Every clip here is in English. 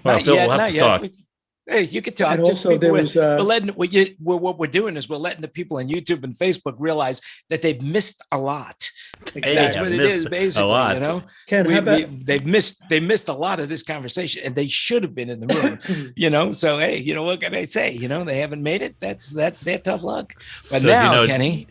Well, Phil, we'll have to talk. Hey, you can talk. And Just also there was, what we're doing is we're letting the people on YouTube and Facebook realize that they've missed a lot. Exactly. That's what it is, basically. You know, Ken, they missed a lot of this conversation, and they should have been in the room. You know, so hey, you know what can I say? You know, they haven't made it. That's their tough luck. But so, now, you know, Kenny.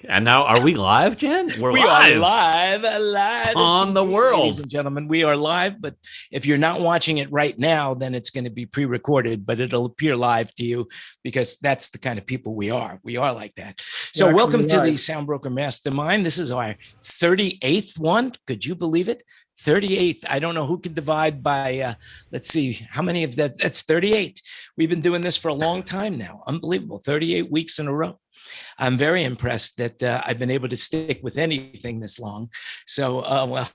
And now, are we live, Jen? We are live on the world. Ladies and gentlemen, we are live, but if you're not watching it right now, then it's going to be pre-recorded, but it'll appear live to you because that's the kind of people we are. We are like that. So welcome to the SoundBroker Mastermind. This is our 38th one. Could you believe it? 38th. I don't know who can divide by, let's see, how many of that? That's 38. We've been doing this for a long time now. Unbelievable. 38 weeks in a row. I'm very impressed that I've been able to stick with anything this long. So, well,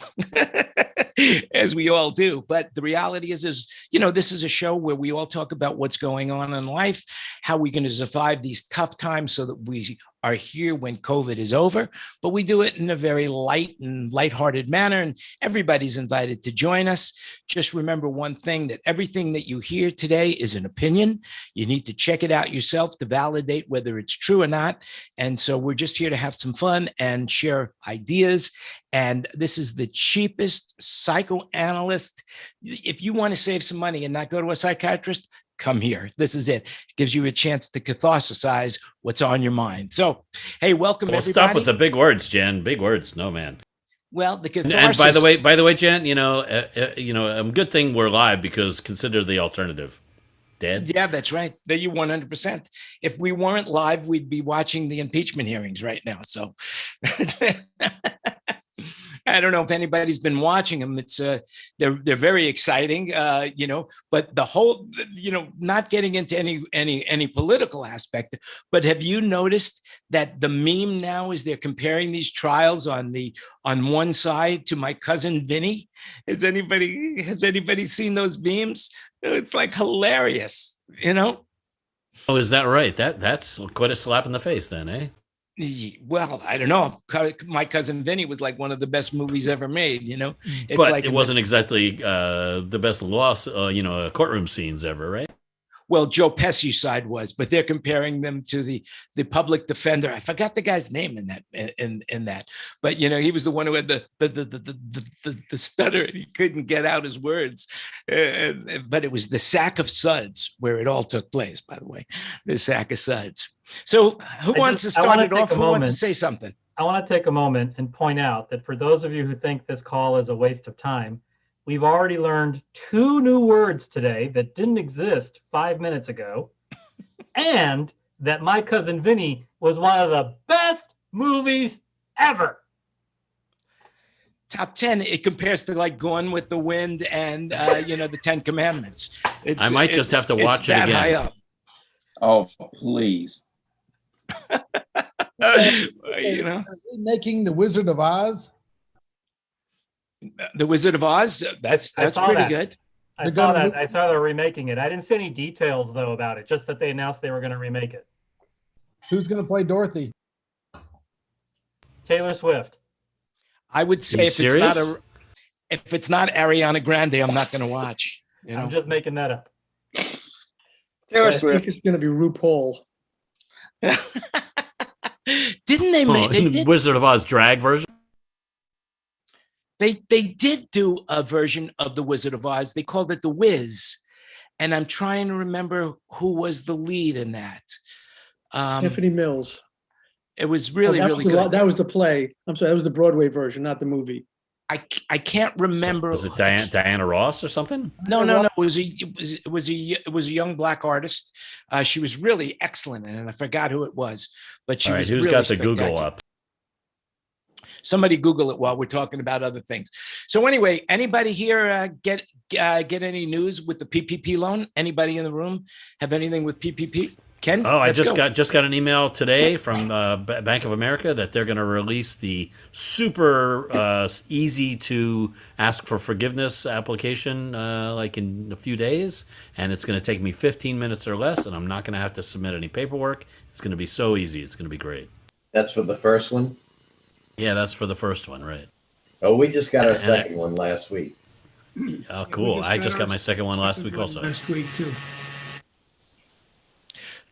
as we all do. But the reality is, you know, this is a show where we all talk about what's going on in life, how we're going to survive these tough times so that we are here when COVID is over, but we do it in a very light and lighthearted manner, and everybody's invited to join us. Just remember one thing, that everything that you hear today is an opinion. You need to check it out yourself to validate whether it's true or not. And so we're just here to have some fun and share ideas. And this is the cheapest psychoanalyst. If you want to save some money and not go to a psychiatrist, come here. This is it. It gives you a chance to catharsize what's on your mind. So, hey, welcome everybody. Stop with the big words, Jen. Big words. No, man. Well, the catharsis. And by the way, Jen, you know, a good thing we're live, because consider the alternative. Dead. Yeah, that's right. That you 100%. If we weren't live, we'd be watching the impeachment hearings right now. So I don't know if anybody's been watching them. It's they're very exciting, you know. But the whole, you know, not getting into any political aspect. But have you noticed that the meme now is they're comparing these trials on one side to My Cousin Vinny? Has anybody seen those memes? It's like hilarious, you know. Oh, is that right? That's quite a slap in the face, then, eh? Well, I don't know. My Cousin Vinny was like one of the best movies ever made, you know. It's but like it wasn't exactly the best courtroom scenes ever, right? Well, Joe Pesci's side was, but they're comparing them to the public defender. I forgot the guy's name in that, but you know, he was the one who had the stutter and he couldn't get out his words. But it was the sack of suds where it all took place. By the way, the sack of suds. So, who wants to start it off? Who wants to say something? I want to take a moment and point out that for those of you who think this call is a waste of time, we've already learned 2 new words today that didn't exist 5 minutes ago, and that My Cousin Vinny was one of the best movies ever. Top 10. It compares to like Gone with the Wind and you know, the 10 Commandments. I might just have to watch it again. High up. Oh, please. You know, making The Wizard of Oz. The Wizard of Oz. That's pretty good. I saw that. I saw they're remaking it. I didn't see any details though about it. Just that they announced they were going to remake it. Who's going to play Dorothy? Taylor Swift. I would say if it's not Ariana Grande, I'm not going to watch. You know? I'm just making that up. Taylor Swift. I think it's going to be RuPaul. Didn't they make they did, Wizard of Oz drag version? They did do a version of the Wizard of Oz. They called it The Wiz, and I'm trying to remember who was the lead in that. Stephanie Mills. It was really good. That was the play. I'm sorry, that was the Broadway version, not the movie. I can't remember. Was it Diana Ross or something? No. It was a young Black artist. She was really excellent, and I forgot who it was. But she was. Who's really got the Google up? Somebody Google it while we're talking about other things. So anyway, anybody here get any news with the PPP loan? Anybody in the room have anything with PPP? Ken? Oh, I just got an email today from Bank of America that they're going to release the super easy to ask for forgiveness application like in a few days, and it's going to take me 15 minutes or less, and I'm not going to have to submit any paperwork. It's going to be so easy. It's going to be great. That's for the first one? Yeah, that's for the first one, right? Oh, we just got our second one last week. Oh, cool. I just got my second one last week also. Last week too.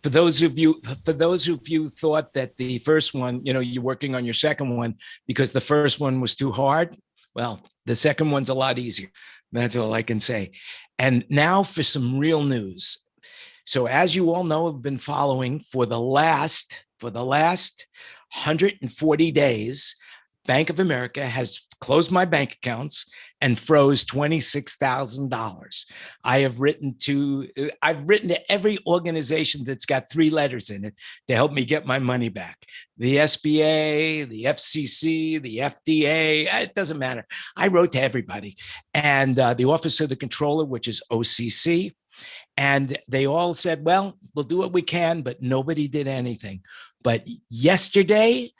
For those of you thought that the first one, you're working on your second one because the first one was too hard. Well, the second one's a lot easier. That's all I can say. And now for some real news. So as you all know, I've been following for the last 140 days, Bank of America has closed my bank accounts and froze $26,000. I've written to every organization that's got 3 letters in it to help me get my money back. The SBA, the FCC, the FDA, it doesn't matter. I wrote to everybody. And the Office of the Controller, which is OCC, and they all said, well, we'll do what we can, but nobody did anything. But yesterday,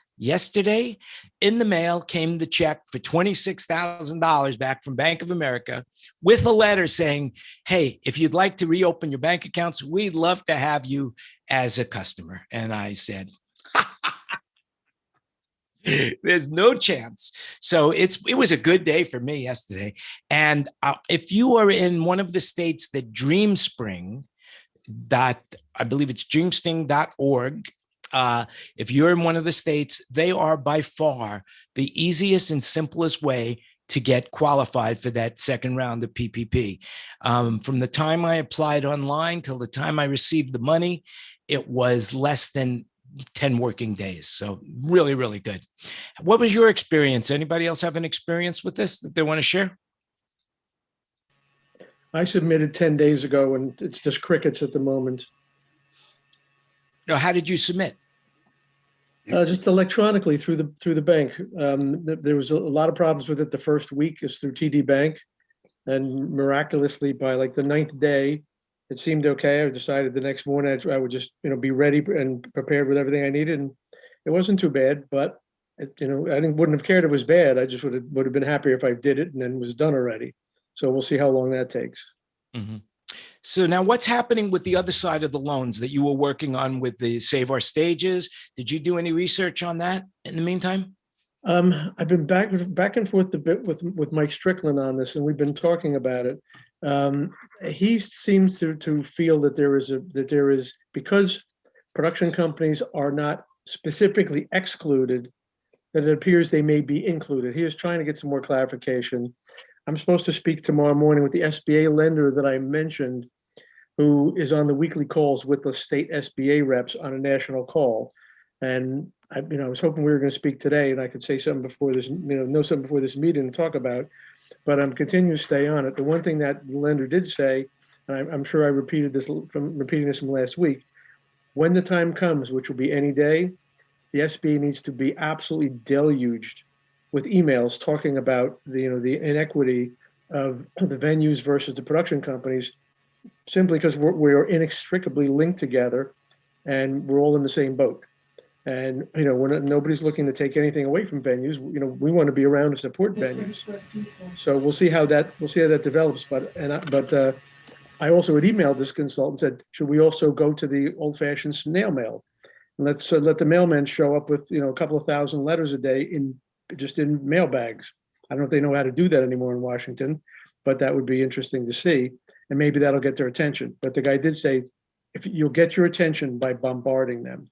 in the mail came the check for $26,000 back from Bank of America with a letter saying, hey, if you'd like to reopen your bank accounts, we'd love to have you as a customer. And I said, there's no chance. So it was a good day for me yesterday. And if you are in one of the states that DreamSpring, I believe it's dreamspring.org, if you're in one of the states, they are by far the easiest and simplest way to get qualified for that second round of PPP. From the time I applied online till the time I received the money, it was less than 10 working days. So really, really good. What was your experience? Anybody else have an experience with this that they want to share? I submitted 10 days ago and it's just crickets at the moment. No, how did you submit? Just electronically through the bank. There was a lot of problems with it the first week is through TD Bank. And miraculously by like the 9th day, it seemed okay. I decided the next morning I would just, be ready and prepared with everything I needed. And it wasn't too bad, but I wouldn't have cared if it was bad. I just would have been happier if I did it and then was done already. So we'll see how long that takes. Mm-hmm. So now what's happening with the other side of the loans that you were working on with the Save Our Stages? Did you do any research on that in the meantime? I've been back and forth a bit with Mike Strickland on this, and we've been talking about it. He seems to feel that there is because production companies are not specifically excluded, that it appears they may be included. He is trying to get some more clarification. I'm supposed to speak tomorrow morning with the SBA lender that I mentioned, who is on the weekly calls with the state SBA reps on a national call. And I was hoping we were going to speak today and I could say something before this, know something before this meeting to talk about, but I'm continuing to stay on it. The one thing that the lender did say, and I'm sure I repeating this from last week, when the time comes, which will be any day, the SBA needs to be absolutely deluged with emails talking about the inequity of the venues versus the production companies, simply because we're inextricably linked together and we're all in the same boat. And nobody's looking to take anything away from venues. We want to be around to support venues. So we'll see how that develops. But I also had emailed this consultant and said, should we also go to the old-fashioned snail mail? And let's let the mailmen show up with a couple of thousand letters a day in mail bags. I don't know if they know how to do that anymore in Washington, but that would be interesting to see. And maybe that'll get their attention. But the guy did say, if you'll get your attention by bombarding them.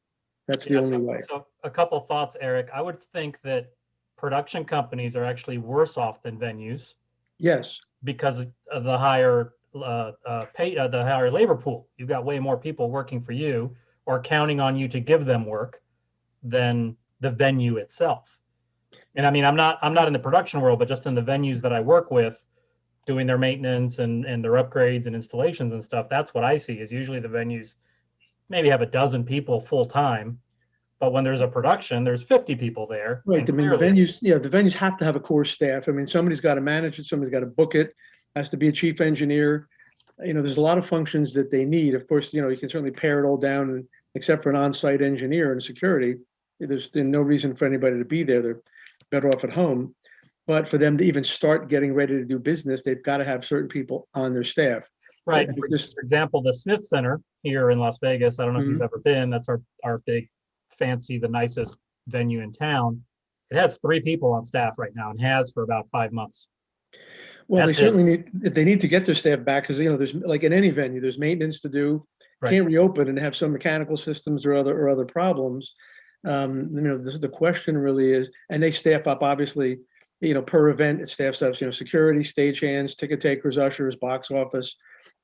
That's the only way. So a couple thoughts, Eric. I would think that production companies are actually worse off than venues. Yes. Because of the higher the higher labor pool. You've got way more people working for you or counting on you to give them work than the venue itself. And I mean, I'm not in the production world, but just in the venues that I work with, doing their maintenance and their upgrades and installations and stuff, that's what I see is usually the venues maybe have a dozen people full time, but when there's a production, there's 50 people there. Right. I mean, the venues have to have a core staff. I mean, somebody's got to manage it. Somebody's got to book it. Has to be a chief engineer. There's a lot of functions that they need. Of course, you can certainly pare it all down, and except for an on-site engineer and security, there's no reason for anybody to be there. They're better off at home. But for them to even start getting ready to do business, they've got to have certain people on their staff. Right. For example, the Smith Center here in Las Vegas, I don't know if you've ever been, that's our big, fancy, the nicest venue in town. It has 3 people on staff right now and has for about 5 months. Well, That's they it. certainly need to get their staff back because, there's like in any venue, there's maintenance to do. Right. Can't reopen and have some mechanical systems or other problems. This is the question really is, and they staff up obviously, per event, it staffs up, security, stagehands, ticket takers, ushers, box office,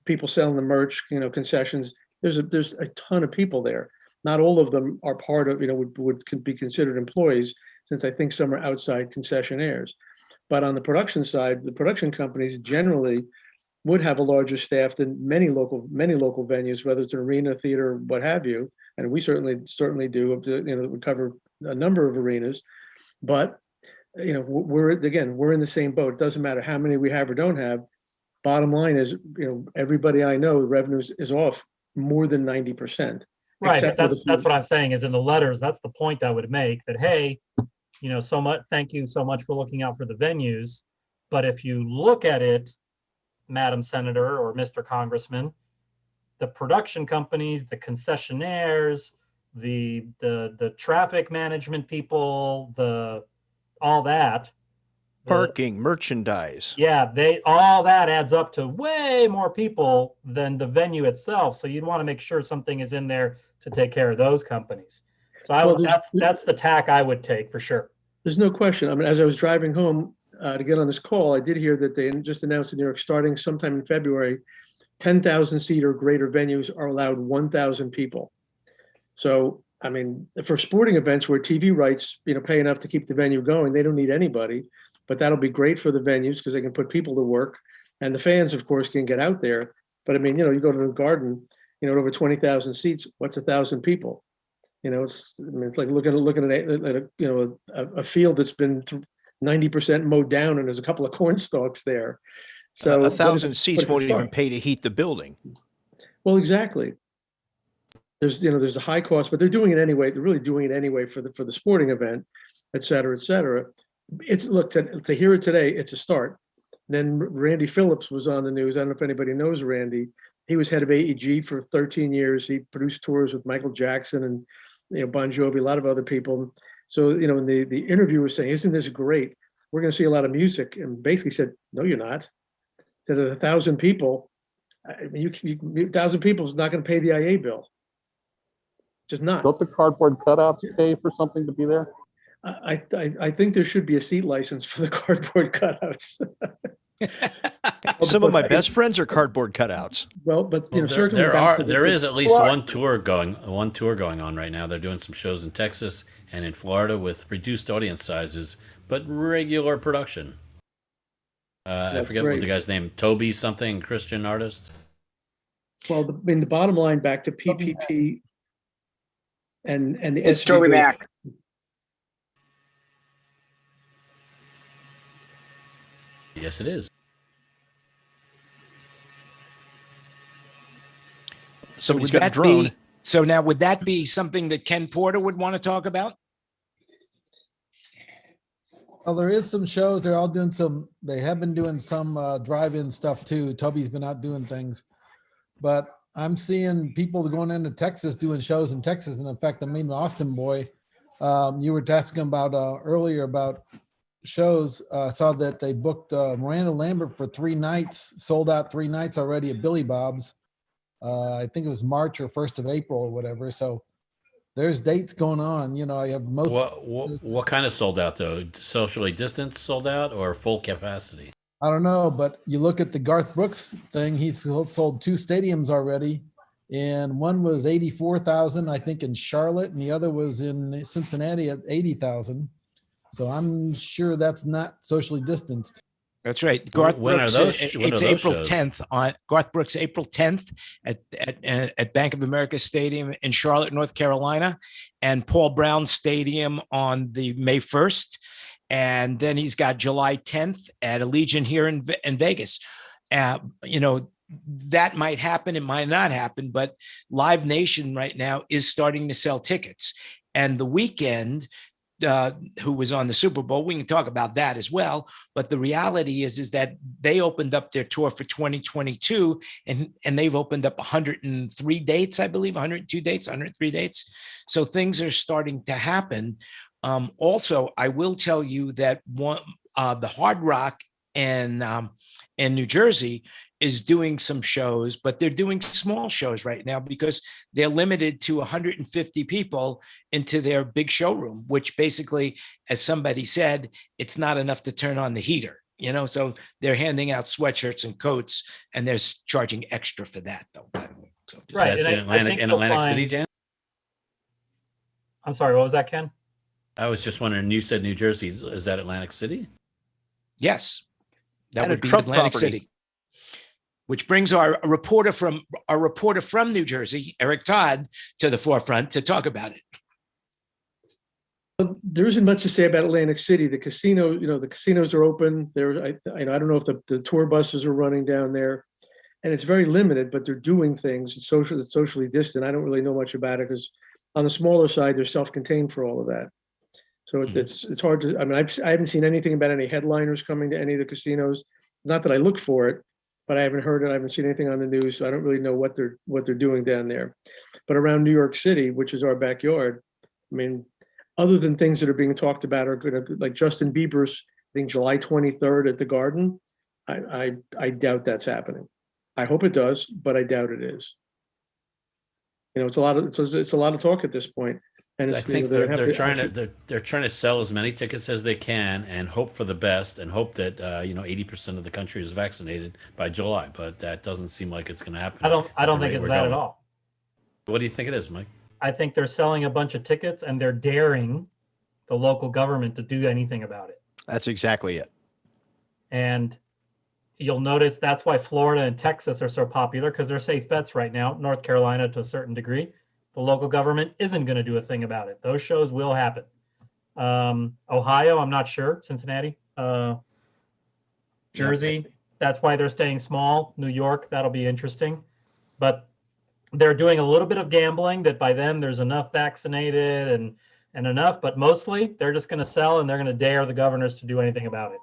people selling the merch, concessions. There's a ton of people there. Not all of them are part of, would be considered employees, since I think some are outside concessionaires. But on the production side, the production companies generally would have a larger staff than many local venues, whether it's an arena, theater, what have you. And we certainly do. We cover a number of arenas, but we're in the same boat. It doesn't matter how many we have or don't have. Bottom line is, everybody I know, the revenues is off more than 90%. Right, but that's what I'm saying is in the letters, that's the point I would make, that, hey, so much, thank you so much for looking out for the venues. But if you look at it, Madam Senator or Mr. Congressman, the production companies, the concessionaires, the traffic management people, all that. Parking, merchandise. Yeah, all that adds up to way more people than the venue itself. So you'd want to make sure something is in there to take care of those companies. So that's the tack I would take for sure. There's no question. I mean, as I was driving home to get on this call, I did hear that they just announced in New York, starting sometime in February, 10,000 seat or greater venues are allowed 1,000 people. So, I mean, for sporting events where TV rights, pay enough to keep the venue going, they don't need anybody. But that'll be great for the venues because they can put people to work, and the fans, of course, can get out there. But I mean, you go to the Garden, over 20,000 seats. What's 1,000 people? It's like looking at a field that's been 90% mowed down, and there's a couple of corn stalks there. So 1,000 seats won't even pay to heat the building. Well, exactly. There's a high cost, but they're doing it anyway. They're really doing it anyway for the sporting event, et cetera, et cetera. To hear it today, it's a start. Then Randy Phillips was on the news. I don't know if anybody knows Randy. He was head of AEG for 13 years. He produced tours with Michael Jackson and Bon Jovi, a lot of other people. So in the interview was saying, "Isn't this great? We're going to see a lot of music." And basically said, "No, you're not." Said 1,000 people. I mean, 1,000 people is not going to pay the IA bill. Just not. Don't the cardboard cutouts pay for something to be there? I think there should be a seat license for the cardboard cutouts. Some of my best friends are cardboard cutouts. Well, but there is at least one tour going on right now. They're doing some shows in Texas and in Florida with reduced audience sizes, but regular production. I forget what the guy's name, Toby something, Christian artist. Well, the bottom line, back to PPP and the it's Toby Mac. Yes, it is. Somebody's got a drone. So now, would that be something that Ken Porter would want to talk about? Well, there is some shows. They're all doing they have been doing some drive-in stuff too. Toby's been out doing things, but I'm seeing people going into Texas doing shows in Texas. And in fact, I mean, Austin boy, you were asking about earlier about shows. Saw that they booked Miranda Lambert for 3 nights, sold out 3 nights already at Billy Bob's. I think it was March or 1st of April or whatever. So there's dates going on. I have most. What kind of sold out though? Socially distanced sold out or full capacity? I don't know, but you look at the Garth Brooks thing. He's sold 2 stadiums already, and one was 84,000, I think, in Charlotte, and the other was in Cincinnati at 80,000. So I'm sure that's not socially distanced. That's right. Garth Brooks. It's April 10th on Garth Brooks. April 10th at Bank of America Stadium in Charlotte, North Carolina, and Paul Brown Stadium on the May 1st, and then he's got July 10th at Allegiant here in Vegas. That might happen. It might not happen, but Live Nation right now is starting to sell tickets, and The Weeknd, who was on the Super Bowl. We can talk about that as well. But the reality is that they opened up their tour for 2022 and they've opened up 103 dates, I believe, 102 dates, 103 dates. So things are starting to happen. Also, I will tell you that the Hard Rock and in New Jersey is doing some shows, but they're doing small shows right now because they're limited to 150 people into their big showroom, which basically, as somebody said, it's not enough to turn on the heater, so they're handing out sweatshirts and coats and they're charging extra for that though. So Right. That's And I think in you'll Atlantic City, find- Jan? I'm sorry, what was that, Ken? I was just wondering, you said New Jersey. Is that Atlantic City? Yes, that And would a be Trump Atlantic property. City. Which brings our reporter from New Jersey, Eric Todd, to the forefront to talk about it. There isn't much to say about Atlantic City. The casino, the casinos are open. I don't know if the tour buses are running down there, and it's very limited, but they're doing things. It's socially distant. I don't really know much about it because on the smaller side, they're self-contained for all of that. So it's hard to. I mean, I haven't seen anything about any headliners coming to any of the casinos. Not that I look for it, but I haven't heard it. I haven't seen anything on the news, so I don't really know what they're doing down there. But around New York City, which is our backyard, I mean, other than things that are being talked about are going to, like Justin Bieber's, I think July 23rd at the Garden. I doubt that's happening. I hope it does, but I doubt it is. It's a lot of talk at this point. And I think they're trying to sell as many tickets as they can and hope for the best and hope that 80% of the country is vaccinated by July. But that doesn't seem like it's going to happen. I don't think it's that at all. What do you think it is, Mike? I think they're selling a bunch of tickets and they're daring the local government to do anything about it. That's exactly it. And you'll notice that's why Florida and Texas are so popular, because they're safe bets right now. North Carolina to a certain degree. The local government isn't going to do a thing about it. Those shows will happen. Ohio, I'm not sure. Cincinnati, Jersey, that's why they're staying small. New York, that'll be interesting. But they're doing a little bit of gambling that by then there's enough vaccinated and enough, but mostly they're just going to sell and they're going to dare the governors to do anything about it.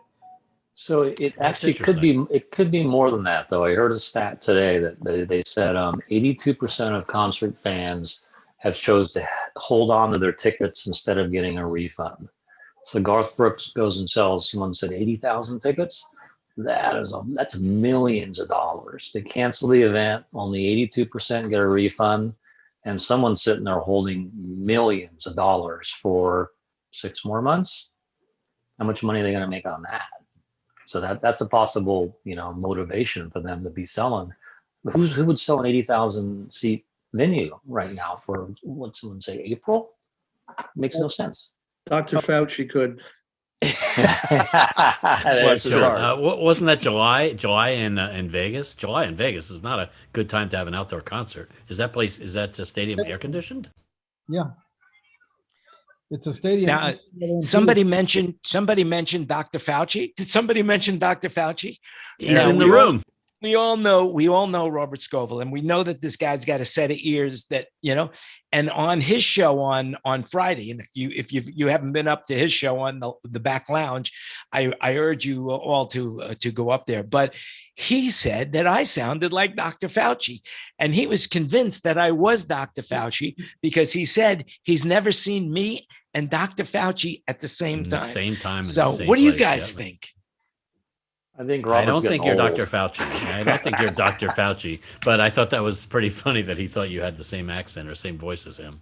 So it actually could be more than that, though. I heard a stat today that they said 82% of concert fans have chose to hold on to their tickets instead of getting a refund. So Garth Brooks goes and sells, someone said 80,000 tickets. That's millions of dollars. They cancel the event, only 82% get a refund, and someone's sitting there holding millions of dollars for 6 more months. How much money are they going to make on that? So that's a possible, motivation for them to be selling. Who would sell an 80,000 seat venue right now for, what someone say, April? Makes no sense. Dr. Fauci could. Wasn't that July in Vegas? July in Vegas is not a good time to have an outdoor concert. Is that stadium air conditioned? Yeah. It's a stadium. Now, somebody mentioned Dr. Fauci. Did somebody mention Dr. Fauci? He's in the room. We all know Robert Scovel, and we know that this guy's got a set of ears that, and on his show on Friday, and if you haven't been up to his show on the back lounge, I urge you all to go up there. But he said that I sounded like Dr. Fauci, and he was convinced that I was Dr. Fauci because he said he's never seen me and Dr. Fauci at the same time. So what do you guys think? I think I don't think you're Dr. Fauci. I don't think you're Dr. Fauci, but I thought that was pretty funny that he thought you had the same accent or same voice as him.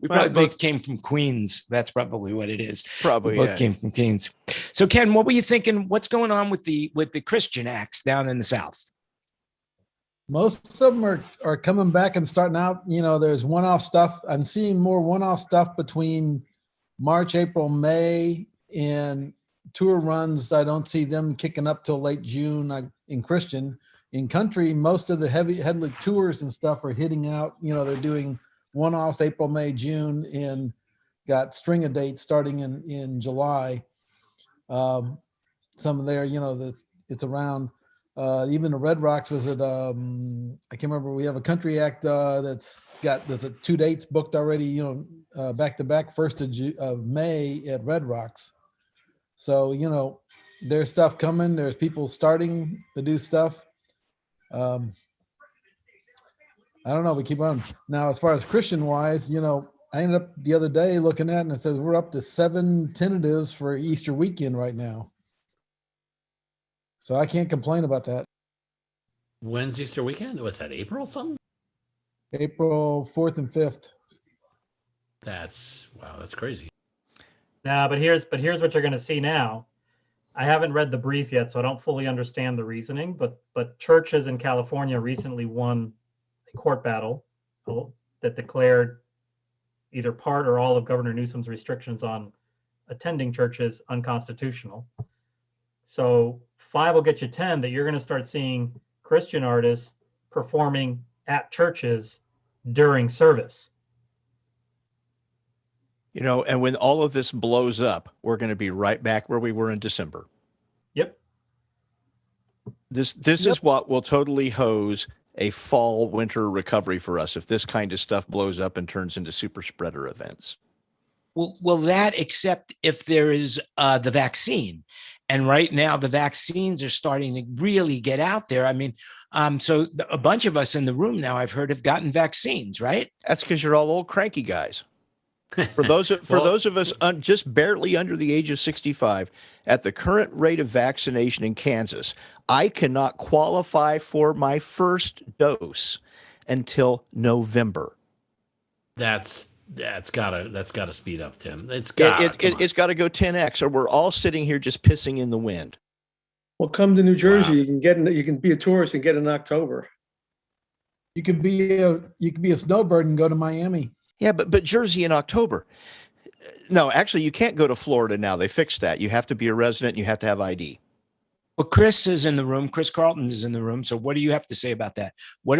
We probably both came from Queens. That's probably what it is. Probably we both came from Queens. So Ken, what were you thinking? What's going on with the Christian acts down in the South? Most of them are coming back and starting out. There's one-off stuff. I'm seeing more one-off stuff between March, April, May, and tour runs. I don't see them kicking up till late June in Christian. In country, most of the headly tours and stuff are hitting out. They're doing one-offs April, May, June, and got string of dates starting in July. Some of there, it's around. Even the Red Rocks was at, I can't remember. We have a country act there's 2 dates booked already, back to back 1st of May at Red Rocks. So, there's stuff coming. There's people starting to do stuff. I don't know. We keep on. Now, as far as Christian wise, I ended up the other day looking at it and it says we're up to 7 tentatives for Easter weekend right now. So I can't complain about that. When's Easter weekend? What's that, April something? April 4th and 5th. That's crazy. Nah, but here's what you're going to see now. I haven't read the brief yet, so I don't fully understand the reasoning, but churches in California recently won a court battle that declared either part or all of Governor Newsom's restrictions on attending churches unconstitutional. So 5 will get you 10 that you're going to start seeing Christian artists performing at churches during service. You know, and when all of this blows up, we're going to be right back where we were in December. Yep. This is what will totally hose a fall winter recovery for us if this kind of stuff blows up and turns into super spreader events. Well, that except if there is the vaccine. And right now the vaccines are starting to really get out there. I mean, so a bunch of us in the room now, I've heard, have gotten vaccines, right? That's because you're all old cranky guys. For those of us just barely under the age of 65, at the current rate of vaccination in Kansas, I cannot qualify for my first dose until November. That's gotta speed up, Tim. It's got to go 10x, or we're all sitting here just pissing in the wind. Well, come to New Jersey. Wow. You can be a tourist and get in October. You could be a snowbird and go to Miami. Yeah, but Jersey in October. No, actually, you can't go to Florida now. They fixed that. You have to be a resident. You have to have ID. Well, Chris is in the room. Chris Carlton is in the room. So what do you have to say about that? What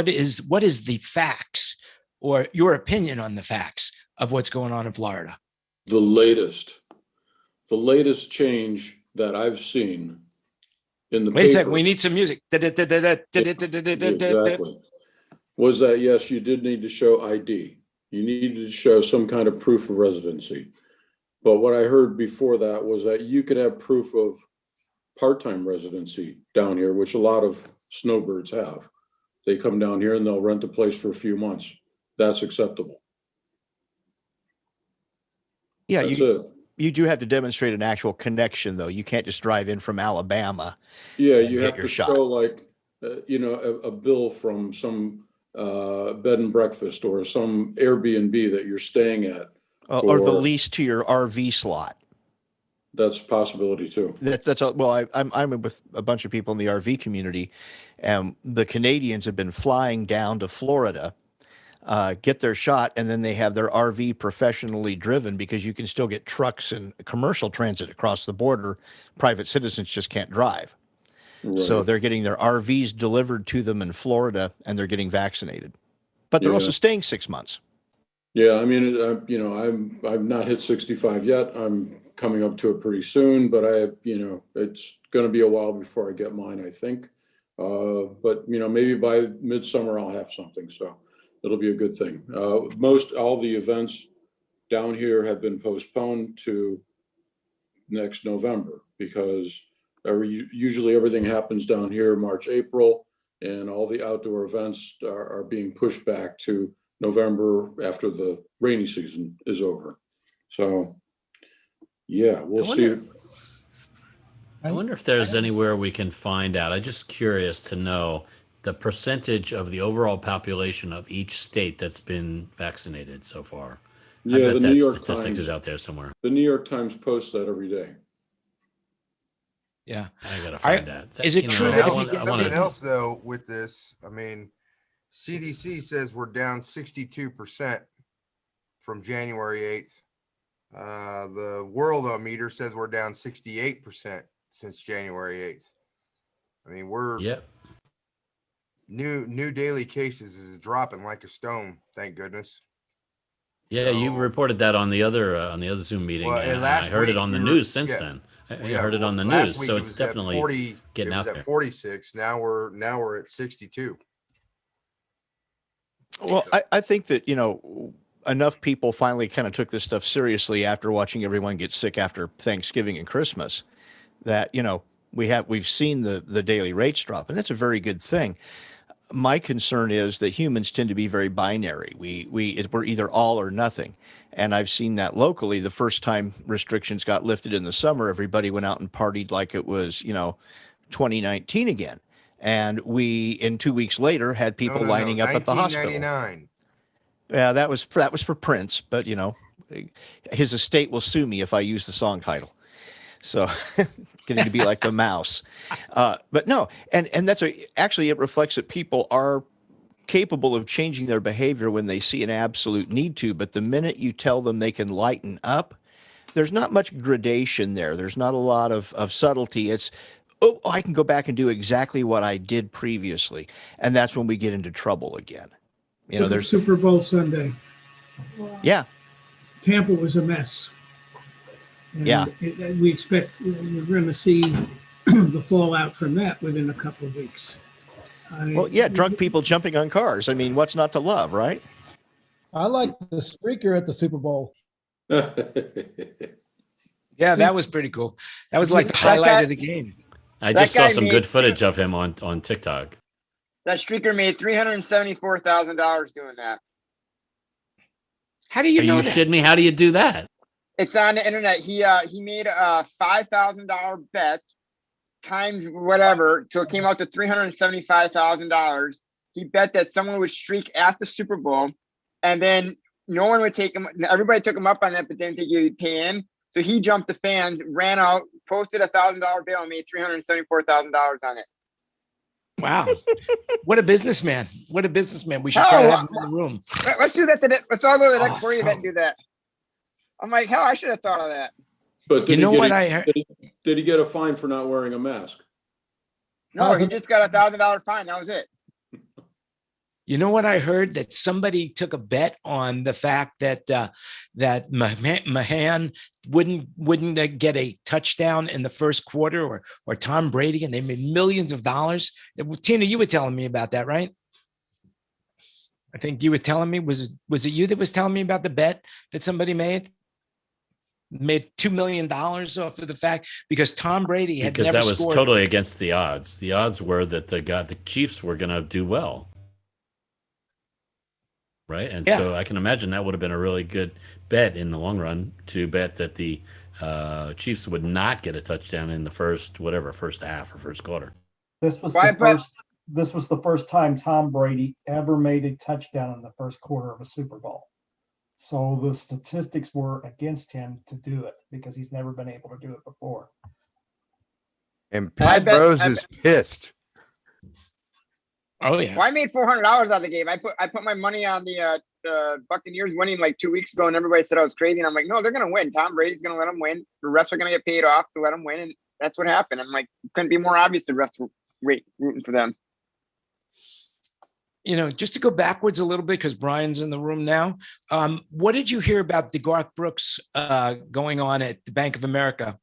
is the facts, or your opinion on the facts of what's going on in Florida? The latest change that I've seen in the Wait a second, we need some music. Exactly. Was that, yes, you did need to show ID. You needed to show some kind of proof of residency. But what I heard before that was that you could have proof of part-time residency down here, which a lot of snowbirds have. They come down here and they'll rent a place for a few months. That's acceptable. Yeah, you do have to demonstrate an actual connection, though. You can't just drive in from Alabama. Yeah, you have to show like, a bill from some bed and breakfast or some Airbnb that you're staying at. Or the lease to your RV slot. That's a possibility too. I'm with a bunch of people in the RV community, and the Canadians have been flying down to Florida, get their shot, and then they have their RV professionally driven, because you can still get trucks and commercial transit across the border. Private citizens just can't drive. Right. So they're getting their RVs delivered to them in Florida, and they're getting vaccinated. But they're also staying 6 months. Yeah, I mean, I've not hit 65 yet. I'm coming up to it pretty soon, but it's going to be a while before I get mine, I think. But maybe by midsummer I'll have something, so it'll be a good thing. All the events down here have been postponed to next November, because usually everything happens down here March, April, and all the outdoor events are being pushed back to November after the rainy season is over. So yeah, we'll see. I wonder if there's anywhere we can find out. I'm just curious to know the percentage of the overall population of each state that's been vaccinated so far. Yeah, the New York statistic Times is out there somewhere. The New York Times posts that every day. Yeah, I gotta find that. Is it true that something else though with this? I mean, CDC says we're down 62% from January 8th. The Worldometer says we're down 68% since January 8th. I mean, we're new daily cases is dropping like a stone. Thank goodness. Yeah, you reported that on the other Zoom meeting, and I heard it on the news since then. I heard it on the news, so it's definitely getting out there. 46. Now we're at 62. Well, I think that enough people finally kind of took this stuff seriously after watching everyone get sick after Thanksgiving and Christmas, that we've seen the daily rates drop, and that's a very good thing. My concern is that humans tend to be very binary. We're either all or nothing. And I've seen that locally. The first time restrictions got lifted in the summer, everybody went out and partied like it was, 2019 again. And in 2 weeks later, had people lining up at the hospital. 1999. Yeah, that was for Prince, but his estate will sue me if I use the song title. So getting to be like the mouse. But no, and actually it reflects that people are capable of changing their behavior when they see an absolute need to, but the minute you tell them they can lighten up, there's not much gradation there. There's not a lot of subtlety. It's, oh, I can go back and do exactly what I did previously. And that's when we get into trouble again. There's Super Bowl Sunday. Yeah. Tampa was a mess. And yeah. We expect we're going to see the fallout from that within a couple of weeks. Well, yeah, drunk people jumping on cars. I mean, what's not to love, right? I like the streaker at the Super Bowl. Yeah, that was pretty cool. That was like the highlight of the game. I just saw some good footage of him on TikTok. That streaker made $374,000 doing that. How do you know that? Are you shitting me? How do you do that? It's on the internet. He made a $5,000 bet times whatever, so it came out to $375,000. He bet that someone would streak at the Super Bowl, and then no one would take him. Everybody took him up on that, but didn't think he'd pay in. So he jumped the fans, ran out, posted a $1,000 bill, and made $374,000 on it. Wow. What a businessman. What a businessman. We should try to have him in the room. Let's do that today. Let's all go to the next sporting event and do that. I'm like, hell, I should have thought of that. But you know what I heard? Did he get a fine for not wearing a mask? No, he just got a $1,000 fine. That was it. You know what I heard? That somebody took a bet on the fact that that Mahan wouldn't get a touchdown in the first quarter, or Tom Brady, and they made millions of dollars. Tina, you were telling me about that, right? I think you were telling me. Was it you that was telling me about the bet that somebody made $2 million off of the fact because Tom Brady had never that was scored. Totally against the odds. The odds were that the Chiefs were going to do well. Right. And so I can imagine that would have been a really good bet in the long run, to bet that the Chiefs would not get a touchdown in the first half or first quarter. This was the first time Tom Brady ever made a touchdown in the first quarter of a Super Bowl. So the statistics were against him to do it because he's never been able to do it before. And Pat Rose is pissed. Oh yeah. Well, I made $400 on the game. I put my money on the Buccaneers winning like 2 weeks ago, and everybody said I was crazy. And I'm like, no, they're gonna win. Tom Brady's gonna let them win. The refs are gonna get paid off to let them win, and that's what happened. I'm like, couldn't be more obvious. The refs were rooting for them. Just to go backwards a little bit, because Brian's in the room now. What did you hear about the Garth Brooks going on at the Bank of America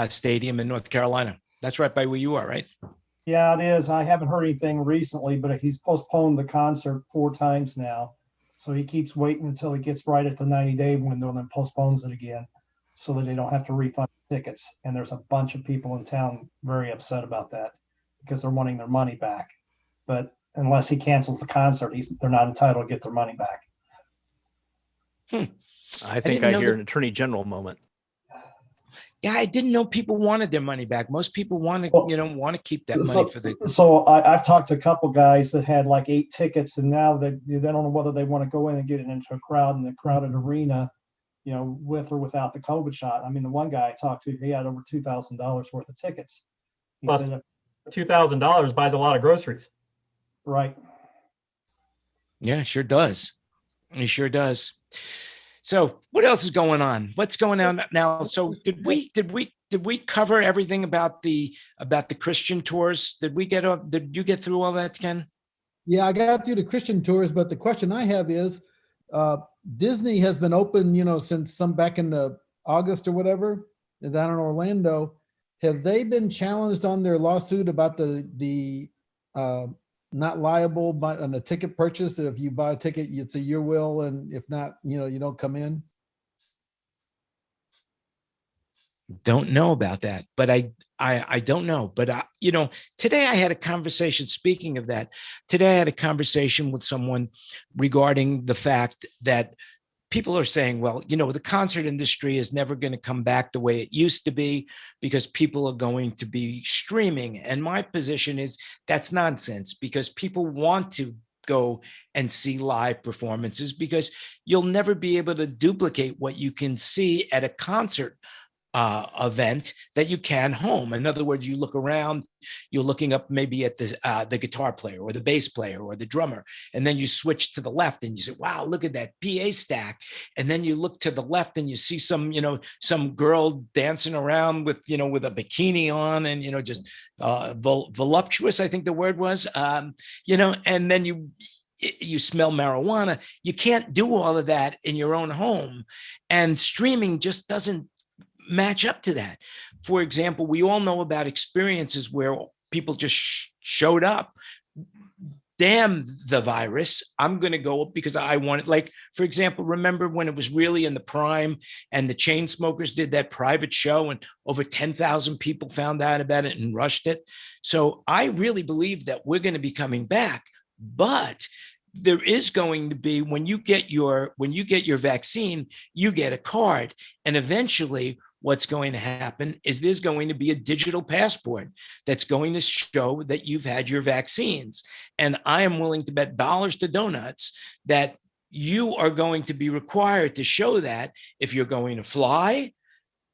Stadium in North Carolina? That's right by where you are, right? Yeah, it is. I haven't heard anything recently, but he's postponed the concert 4 times now. So he keeps waiting until he gets right at the 90-day window and then postpones it again so that they don't have to refund tickets. And there's a bunch of people in town very upset about that because they're wanting their money back. But unless he cancels the concert, they're not entitled to get their money back. I think I hear an attorney general moment. Yeah, I didn't know people wanted their money back. Most people want to keep that money for the. So I've talked to a couple guys that had like 8 tickets, and now they don't know whether they want to go in and get it into a crowd in a crowded arena, with or without the COVID shot. I mean, the one guy I talked to, he had over $2,000 worth of tickets. He Plus, said, $2,000 buys a lot of groceries. Right. Yeah, sure does. It sure does. So what else is going on? What's going on now? So did we cover everything about the Christian tours? Did you get through all that, Ken? Yeah, I got through the Christian tours, but the question I have is, Disney has been open, since some back in the August or whatever, down in Orlando. Have they been challenged on their lawsuit about the not liable on a ticket purchase, that if you buy a ticket, it's a your will, and if not, you don't come in? Don't know about that, but I don't know. But today I had a conversation. Speaking of that, today I had a conversation with someone regarding the fact that people are saying, well, the concert industry is never going to come back the way it used to be because people are going to be streaming. And my position is that's nonsense, because people want to go and see live performances, because you'll never be able to duplicate what you can see at a concert event that you can home. In other words, you look around, you're looking up maybe at the guitar player or the bass player or the drummer, and then you switch to the left and you say, wow, look at that PA stack. And then you look to the left and you see some girl dancing around with a bikini on and, just voluptuous, I think the word was, and then you smell marijuana. You can't do all of that in your own home, and streaming just doesn't match up to that. For example, we all know about experiences where people just showed up. Damn the virus, I'm going to go because I want it. Like, for example, remember when it was really in the prime and the Chainsmokers did that private show and over 10,000 people found out about it and rushed it. So I really believe that we're going to be coming back, but there is going to be, when you get your vaccine, you get a card, and eventually what's going to happen is there's going to be a digital passport that's going to show that you've had your vaccines. And I am willing to bet dollars to donuts that you are going to be required to show that if you're going to fly,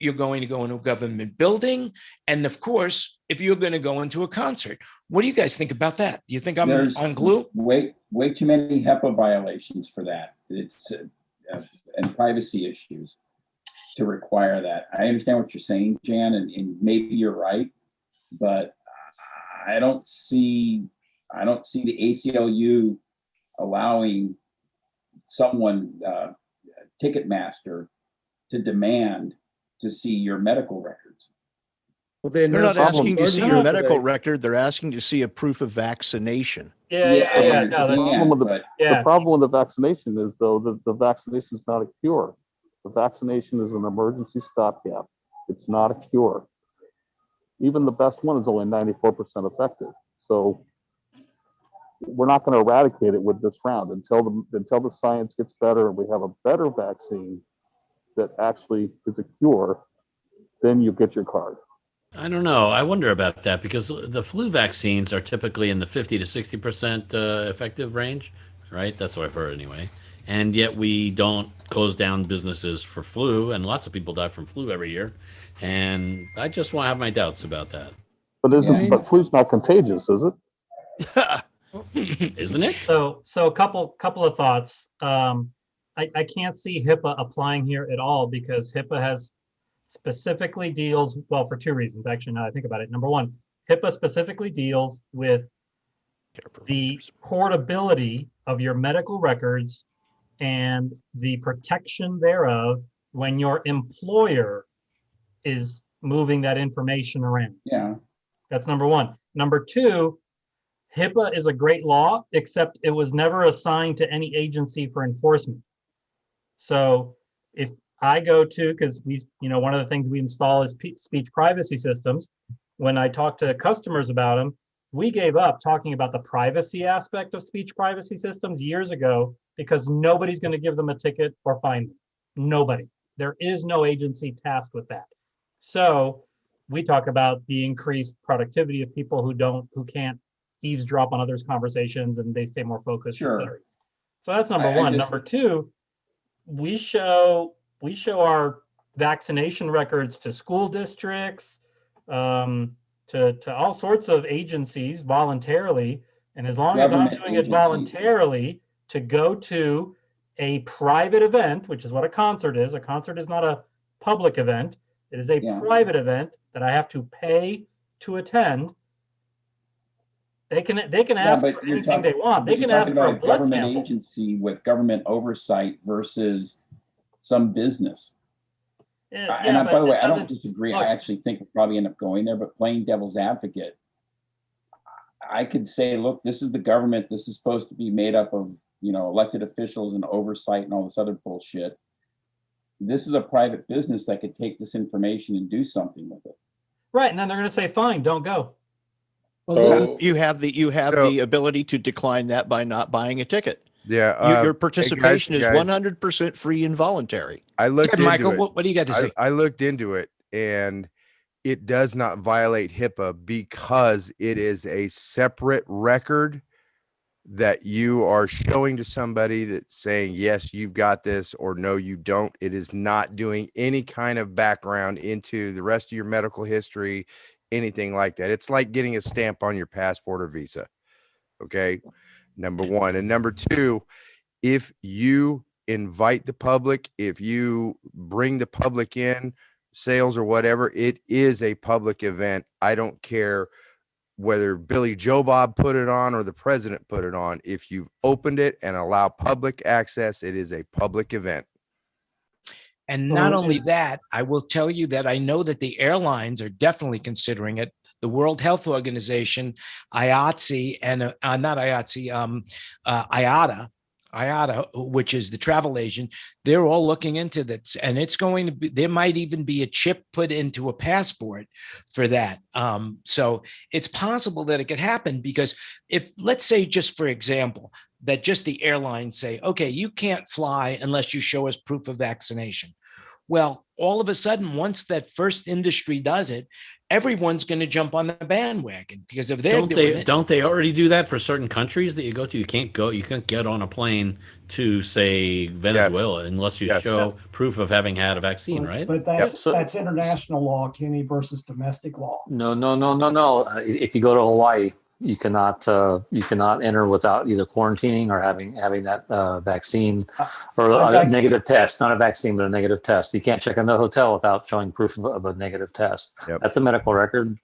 you're going to go into a government building, and of course, if you're going to go into a concert. What do you guys think about that? Do you think I'm on glue? Way too many HIPAA violations for that. It's and privacy issues to require that. I understand what you're saying, Jan, and maybe you're right, but I don't see the ACLU allowing someone, Ticketmaster, to demand to see your medical records. Well, they're not asking to see your medical record. They're asking to see a proof of vaccination. The problem with the vaccination is, though, that the vaccination is not a cure. The vaccination is an emergency stopgap. It's not a cure. Even the best one is only 94% effective. So we're not going to eradicate it with this round until the science gets better and we have a better vaccine that actually is a cure. Then you get your card. I don't know. I wonder about that, because the flu vaccines are typically in the 50 to 60% effective range, right? That's what I've heard anyway. And yet we don't close down businesses for flu, and lots of people die from flu every year. And I just want to have my doubts about that. But flu's not contagious, is it? Isn't it? So a couple of thoughts. I can't see HIPAA applying here at all, because HIPAA has specifically deals, well, for two reasons, actually, now I think about it. Number one, HIPAA specifically deals with the portability of your medical records and the protection thereof when your employer is moving that information around. Yeah. That's number one. Number two, HIPAA is a great law, except it was never assigned to any agency for enforcement. So if I go to, because one of the things we install is speech privacy systems. When I talk to customers about them, we gave up talking about the privacy aspect of speech privacy systems years ago, because nobody's going to give them a ticket or fine them. Nobody. There is no agency tasked with that. So we talk about the increased productivity of people who can't eavesdrop on others' conversations, and they stay more focused, Sure. et cetera. So that's number one. Number two, we show our vaccination records to school districts, to all sorts of agencies voluntarily. And as long as I'm doing it voluntarily, to go to a private event, which is what a concert is. A concert is not a public event. It is a private event that I have to pay to attend. They can ask for anything they want. They can ask for a blood government sample. agency with government oversight versus some business. And by the way, I don't disagree. I actually think we'll probably end up going there, but playing devil's advocate, I could say, look, this is the government. This is supposed to be made up of, elected officials and oversight and all this other bullshit. This is a private business that could take this information and do something with it. Right, and then they're going to say, "Fine, don't go." Well, you have the ability to decline that by not buying a ticket. Yeah. Your participation is 100% free and voluntary. I looked into Michael, it. what do you got to say? I looked into it, and it does not violate HIPAA because it is a separate record that you are showing to somebody that's saying, yes, you've got this, or no, you don't. It is not doing any kind of background into the rest of your medical history, anything like that. It's like getting a stamp on your passport or visa. Okay. Number one. And number two, if you invite the public, if you bring the public in, sales or whatever, it is a public event. I don't care whether Billy Joe Bob put it on or the president put it on. If you've opened it and allow public access, it is a public event. And not only that, I will tell you that I know that the airlines are definitely considering it. The World Health Organization, IATSE, and not IATSE, IATA, which is the travel agent, they're all looking into this, and it's going to be, there might even be a chip put into a passport for that. So it's possible that it could happen, because if, let's say, just for example, that just the airlines say, okay, you can't fly unless you show us proof of vaccination. Well, all of a sudden, once that first industry does it, everyone's going to jump on the bandwagon, because if they're don't they already do that for certain countries that you go to? You can't get on a plane to, say, Venezuela unless you show proof of having had a vaccine, right? But that's international law, Kenny, versus domestic law. No. If you go to Hawaii, you cannot enter without either quarantining or having that vaccine or a negative test. Not a vaccine, but a negative test. You can't check in the hotel without showing proof of a negative test. Yep. That's a medical record.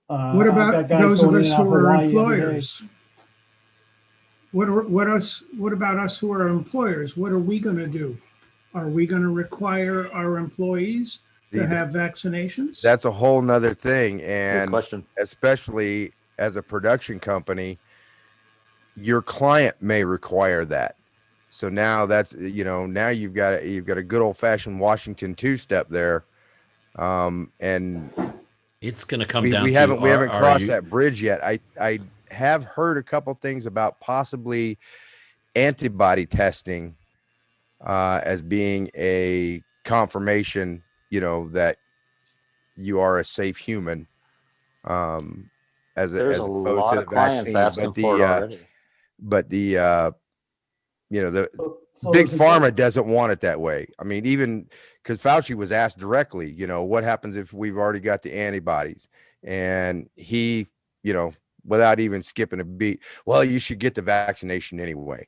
What about those of us who are employers? What about us who are employers? What are we going to do? Are we going to require our employees to have vaccinations? That's a whole nother thing. And good question. Especially as a production company, your client may require that. So now that's, now you've got a good old fashioned Washington two-step there. And it's going to come down. We haven't crossed that bridge yet. I have heard a couple things about possibly antibody testing as being a confirmation, that you are a safe human. As There's opposed to the vaccine, but the big pharma doesn't want it that way. I mean, even because Fauci was asked directly, what happens if we've already got the antibodies, and he, without even skipping a beat, well, you should get the vaccination anyway.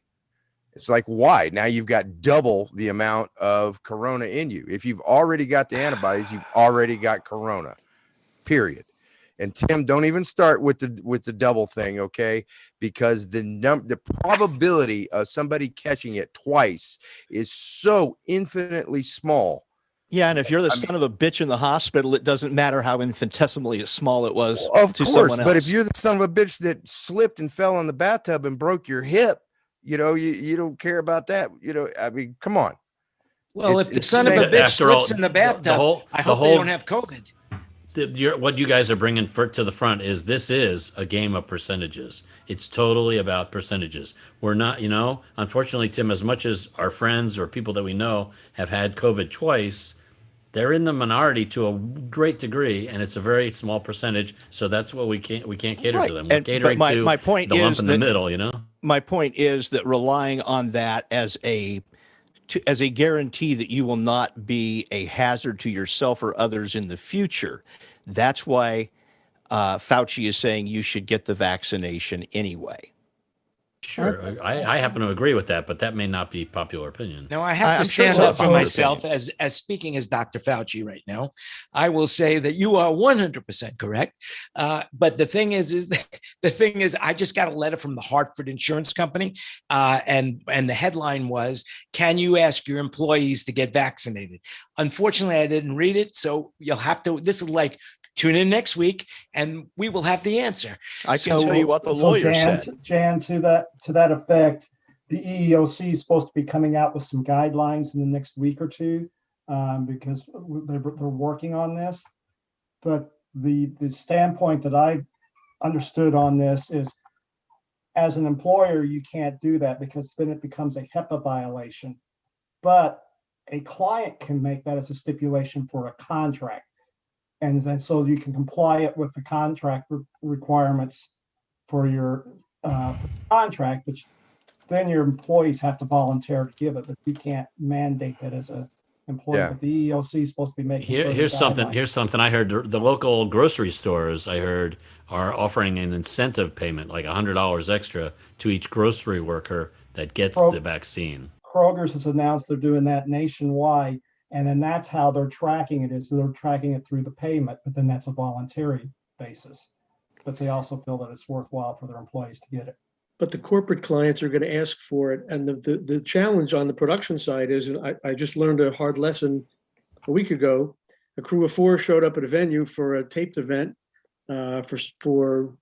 It's like, why? Now you've got double the amount of corona in you. If you've already got the antibodies, you've already got corona, period. And Tim, don't even start with the double thing, okay? Because the probability of somebody catching it twice is so infinitely small. Yeah, and if you're the son of a bitch in the hospital, it doesn't matter how infinitesimally small it was. Of to course, someone else. But if you're the son of a bitch that slipped and fell in the bathtub and broke your hip, you don't care about that. I mean, come on. Well, if the son of a bitch slips in the bathtub, I hope they don't have COVID. What you guys are bringing to the front is this is a game of percentages. It's totally about percentages. We're not, unfortunately, Tim, as much as our friends or people that we know have had COVID twice, they're in the minority to a great degree, and it's a very small percentage. So that's what we can't cater to them. We're catering to my point the lump in the middle, My point is that relying on that as a guarantee that you will not be a hazard to yourself or others in the future. That's why Fauci is saying you should get the vaccination anyway. Sure, I happen to agree with that, but that may not be popular opinion. No, I have to stand up for myself as speaking as Dr. Fauci right now. I will say that you are 100% correct. But the thing is I just got a letter from the Hartford Insurance Company, and the headline was, "Can you ask your employees to get vaccinated?" Unfortunately, I didn't read it, so you'll have to. This is like, tune in next week and we will have the answer. I can tell you what the lawyer said. Jan, to that effect, the EEOC is supposed to be coming out with some guidelines in the next week or two, because they're working on this. But the standpoint that I understood on this is as an employer, you can't do that because then it becomes a HIPAA violation. But a client can make that as a stipulation for a contract. And then so you can comply it with the contract requirements for your contract, which then your employees have to volunteer to give it, but you can't mandate that as a employee. Yeah. But the EEOC is supposed to be making Here's something I heard. The local grocery stores, I heard, are offering an incentive payment, like $100 extra to each grocery worker that gets the vaccine. Kroger's has announced they're doing that nationwide, and then that's how they're tracking it, is they're tracking it through the payment, but then that's a voluntary basis. But they also feel that it's worthwhile for their employees to get it. But the corporate clients are going to ask for it. And the challenge on the production side is, and I just learned a hard lesson a week ago. A crew of 4 showed up at a venue for a taped event for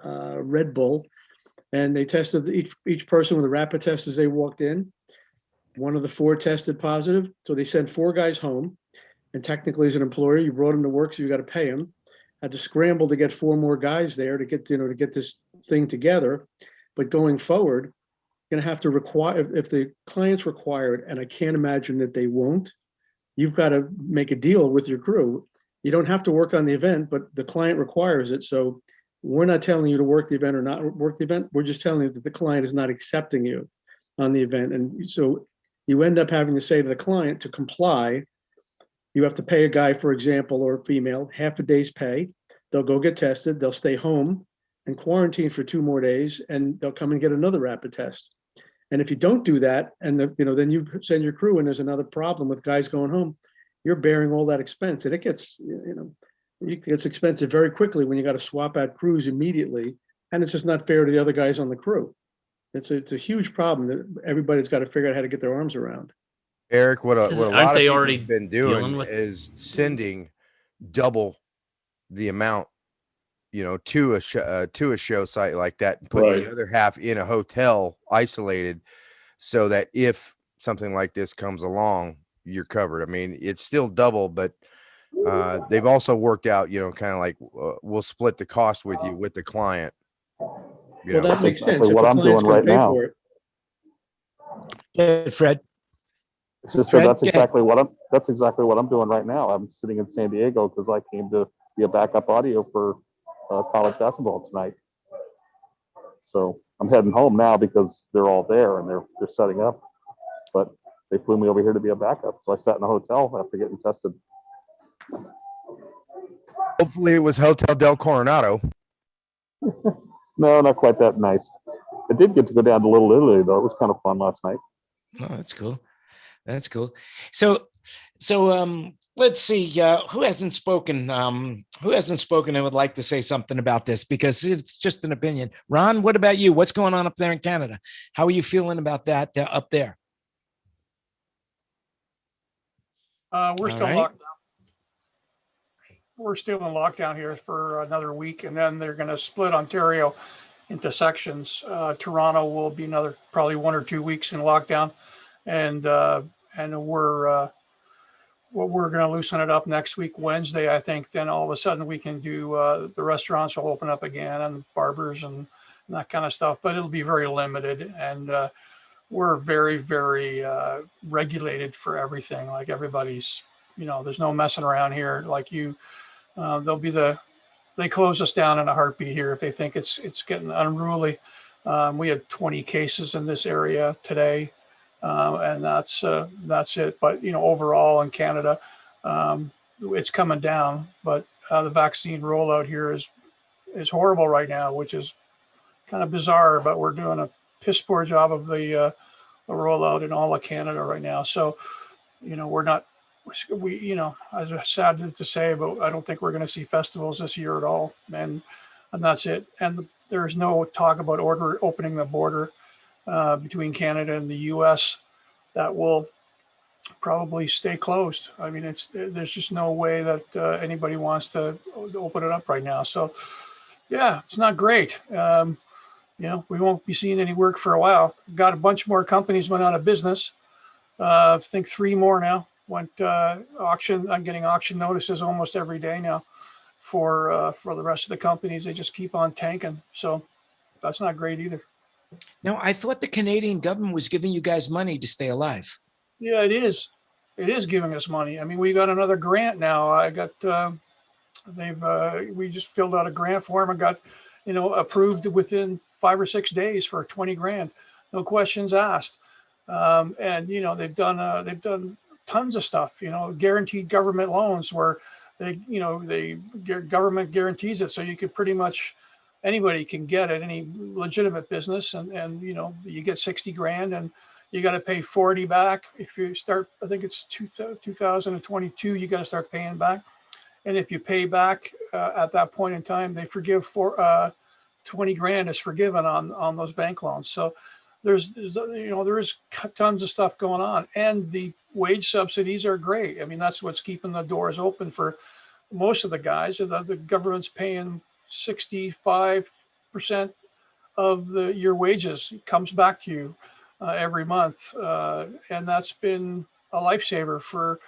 Red Bull. And they tested each person with a rapid test as they walked in. One of the 4 tested positive. So they sent 4 guys home. And technically, as an employer, you brought them to work, so you got to pay them. Had to scramble to get 4 more guys there to get this thing together. But going forward, you're going to have to require, if the clients require it, and I can't imagine that they won't, you've got to make a deal with your crew. You don't have to work on the event, but the client requires it. So we're not telling you to work the event or not work the event. We're just telling you that the client is not accepting you on the event. And so you end up having to say to the client, to comply, you have to pay a guy, for example, or a female, half a day's pay. They'll go get tested. They'll stay home and quarantine for 2 more days, and they'll come and get another rapid test. And if you don't do that, and then you send your crew, and there's another problem with guys going home, you're bearing all that expense, and it gets expensive very quickly when you got to swap out crews immediately, and it's just not fair to the other guys on the crew. It's a huge problem that everybody's got to figure out how to get their arms around. Eric, what a lot of people have been doing with is sending double the amount, to a show site like that, and putting the other half in a hotel isolated, so that if something like this comes along, you're covered. I mean, it's still double, but they've also worked out, kind of like we'll split the cost with you, with the client. Well, that makes sense. Exactly what I'm doing right now. Yeah, Fred. It's just Fred, that's exactly what I'm doing right now. I'm sitting in San Diego because I came to be a backup audio for college basketball tonight. So I'm heading home now because they're all there and they're setting up. But they flew me over here to be a backup, so I sat in a hotel after getting tested. Hopefully, it was Hotel Del Coronado. No, not quite that nice. I did get to go down to Little Italy though. It was kind of fun last night. Oh, that's cool. That's cool. So let's see. Who hasn't spoken? Who hasn't spoken and would like to say something about this? Because it's just an opinion. Ron, what about you? What's going on up there in Canada? How are you feeling about that up there? We're still locked down. We're still in lockdown here for another week, and then they're going to split Ontario into sections. Toronto will be another probably 1 or 2 weeks in lockdown, and we're going to loosen it up next week, Wednesday, I think. Then all of a sudden we can do the restaurants will open up again, and barbers and that kind of stuff. But it'll be very limited, and we're very, very regulated for everything. Like everybody's, there's no messing around here. Like they close us down in a heartbeat here if they think it's getting unruly. We had 20 cases in this area today, and that's it. But overall in Canada, it's coming down. But the vaccine rollout here is horrible right now, which is kind of bizarre. But we're doing a piss poor job of the rollout in all of Canada right now. So we're not. As I sad to say, but I don't think we're going to see festivals this year at all, and that's it. And there's no talk about opening the border between Canada and the U.S. That will probably stay closed. I mean, there's just no way that anybody wants to open it up right now. So, yeah, it's not great. We won't be seeing any work for a while. Got a bunch more companies went out of business. I think 3 more now went auction. I'm getting auction notices almost every day now for the rest of the companies. They just keep on tanking. So that's not great either. Now, I thought the Canadian government was giving you guys money to stay alive. Yeah, it is. It is giving us money. I mean, we got another grant now. I got, we just filled out a grant form and got, approved within 5 or 6 days for 20 grand, no questions asked. And they've done tons of stuff. Guaranteed government loans where government guarantees it, so you could pretty much anybody can get at any legitimate business, and you get 60 grand and you got to pay 40 back if you start. I think it's 2022. You got to start paying back, and if you pay back at that point in time, they forgive for 20 grand is forgiven on those bank loans. So there is tons of stuff going on, and the wage subsidies are great. I mean, that's what's keeping the doors open for most of the guys. The government's paying 65% of your wages comes back to you every month, and that's been a lifesaver for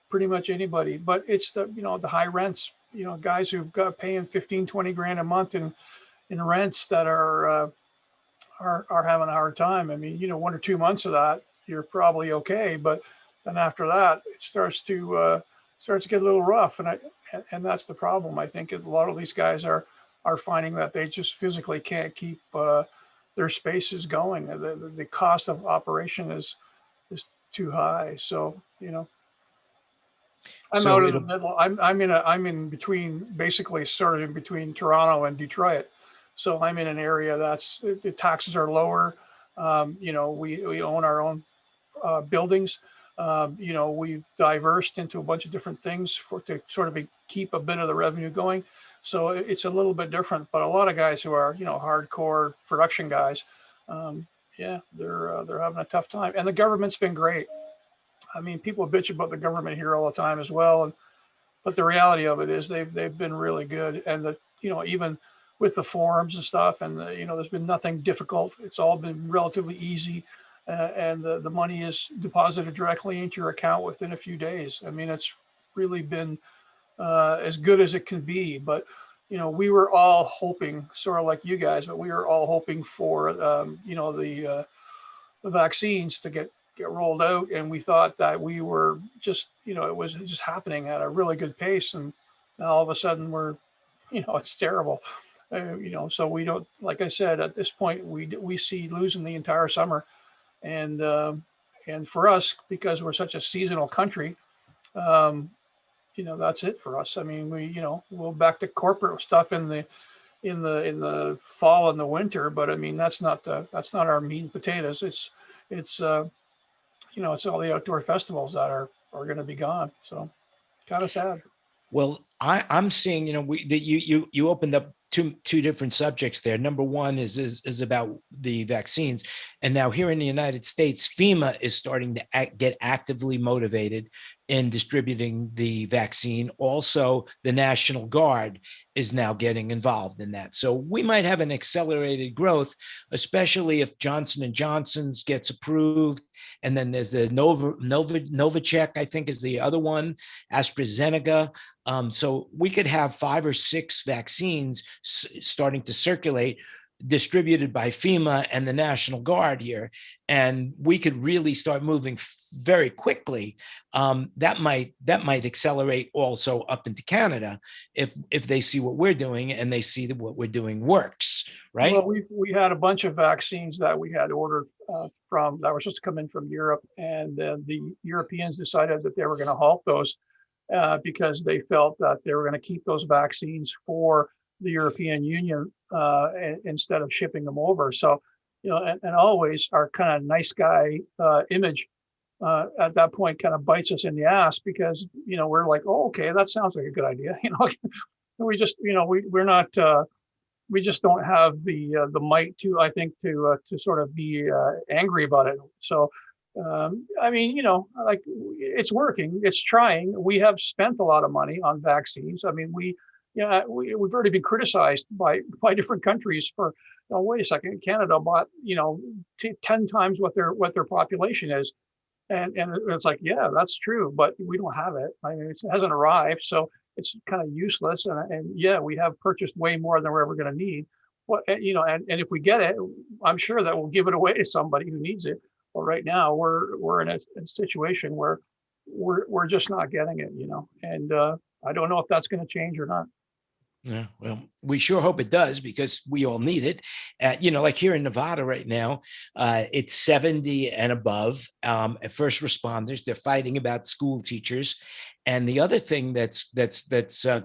pretty much anybody. But it's the high rents, guys who've got paying 15, 20 grand a month in rents that are having a hard time. I mean, 1 or 2 months of that, you're probably okay, but then after that, it starts to get a little rough, and that's the problem. I think a lot of these guys are finding that they just physically can't keep their spaces going. The cost of operation is too high. So I'm out in the middle. I'm in between, basically sort of in between Toronto and Detroit. So I'm in an area that's the taxes are lower. We own our own buildings. We've diversed into a bunch of different things to sort of keep a bit of the revenue going. So it's a little bit different, but a lot of guys who are, hardcore production guys, they're having a tough time. And the government's been great. I mean, people bitch about the government here all the time as well. But the reality of it is they've been really good. And even with the forums and stuff, and there's been nothing difficult. It's all been relatively easy. And the money is deposited directly into your account within a few days. I mean, it's really been as good as it can be. But, we were all hoping, sort of like you guys, but we were all hoping for, the vaccines to get rolled out. And we thought that we were just, it was just happening at a really good pace. And now all of a sudden we're, it's terrible. So we don't, like I said, at this point, we see losing the entire summer. And for us, because we're such a seasonal country, that's it for us. I mean, we'll back to corporate stuff in the fall and the winter, but I mean, that's not our meat and potatoes. It's all the outdoor festivals that are going to be gone. So kind of sad. Well, I'm seeing, that you opened up two different subjects there. Number one is about the vaccines. And now here in the United States, FEMA is starting to get actively motivated in distributing the vaccine. Also, the National Guard is now getting involved in that. So we might have an accelerated growth, especially if Johnson & Johnson's gets approved. And then there's the Novichok, I think is the other one, AstraZeneca. So we could have 5 or 6 vaccines starting to circulate, distributed by FEMA and the National Guard here, and we could really start moving very quickly. That might accelerate also up into Canada if they see what we're doing and they see that what we're doing works, right? Well, we had a bunch of vaccines that we had ordered from that were supposed to come in from Europe, and the Europeans decided that they were going to halt those because they felt that they were going to keep those vaccines for the European Union instead of shipping them over. So, and always our kind of nice guy image at that point kind of bites us in the ass because, we're like, oh, okay, that sounds like a good idea. We just, we're not, we just don't have the might to, I think, to sort of be angry about it. So, I mean, like it's working, it's trying. We have spent a lot of money on vaccines. I mean, we've already been criticized by different countries for, wait a second, Canada bought, 10 times what their population is. And it's like, yeah, that's true, but we don't have it. I mean, it hasn't arrived. So it's kind of useless. And yeah, we have purchased way more than we're ever going to need. Well, and if we get it, I'm sure that we'll give it away to somebody who needs it. But right now we're in a situation where we're just not getting it, and I don't know if that's going to change or not. Yeah, well, we sure hope it does because we all need it. Like here in Nevada right now, it's 70 and above. First responders, they're fighting about school teachers. And the other thing that's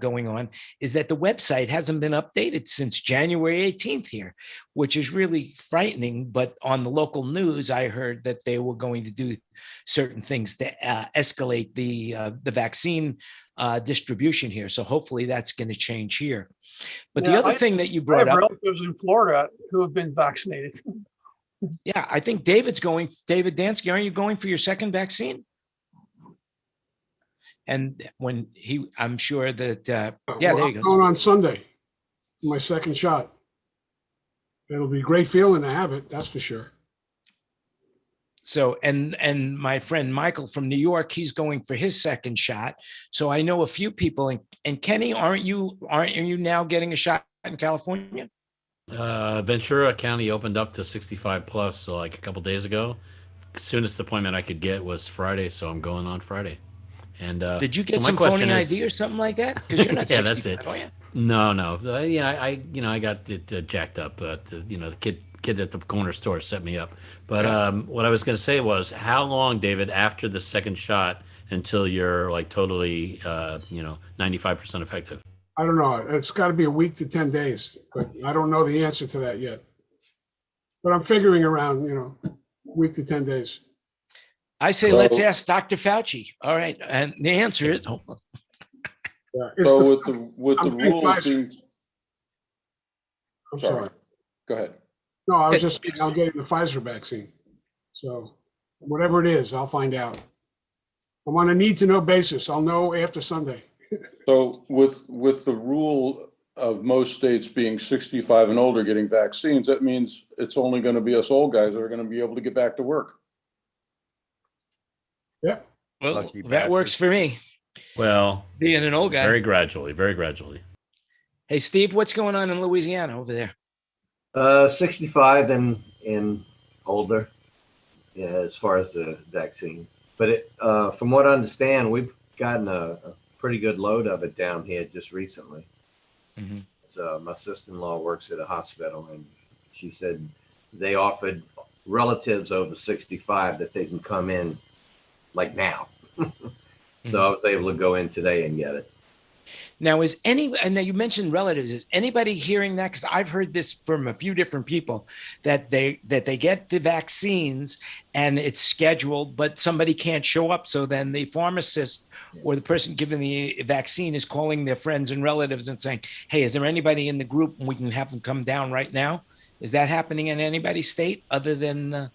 going on is that the website hasn't been updated since January 18th here, which is really frightening. But on the local news, I heard that they were going to do certain things to escalate the vaccine distribution here. So hopefully that's going to change here. But the other thing that you brought up, relatives in Florida who have been vaccinated. Yeah, I think David Dansky, aren't you going for your second vaccine? And when I'm sure that, there you go. Going on Sunday for my second shot. It'll be a great feeling to have it. That's for sure. So, and my friend Michael from New York, he's going for his second shot. So I know a few people. And Kenny, aren't you now getting a shot in California? Ventura County opened up to 65 plus, so like a couple days ago. Soonest appointment I could get was Friday, so I'm going on Friday. And did you get some phony ID or something like that? Because you're not 65, that's it. are you? No. I got it jacked up. But the kid at the corner store set me up. But what I was going to say was, how long, David, after the second shot until you're like totally 95% effective? I don't know. It's got to be a week to 10 days, but I don't know the answer to that yet. But I'm figuring around, week to 10 days. I say, let's ask Dr. Fauci. All right. And the answer is, so with the rules being, I'm sorry. Go ahead. No, I was just saying I'm getting the Pfizer vaccine. So whatever it is, I'll find out. I'm on a need to know basis. I'll know after Sunday. So with the rule of most states being 65 and older getting vaccines, that means it's only going to be us old guys that are going to be able to get back to work. Yeah. Well, that works for me. Well, being an old guy. Very gradually. Hey, Steve, what's going on in Louisiana over there? 65 and older, yeah, as far as the vaccine. But from what I understand, we've gotten a pretty good load of it down here just recently. Mm-hmm. So my sister-in-law works at a hospital, and she said they offered relatives over 65 that they can come in like now. So I was able to go in today and get it. Now, and now you mentioned relatives, is anybody hearing that? Because I've heard this from a few different people that they get the vaccines and it's scheduled, but somebody can't show up. So then the pharmacist or the person giving the vaccine is calling their friends and relatives and saying, hey, is there anybody in the group and we can have them come down right now? Is that happening in anybody's state other than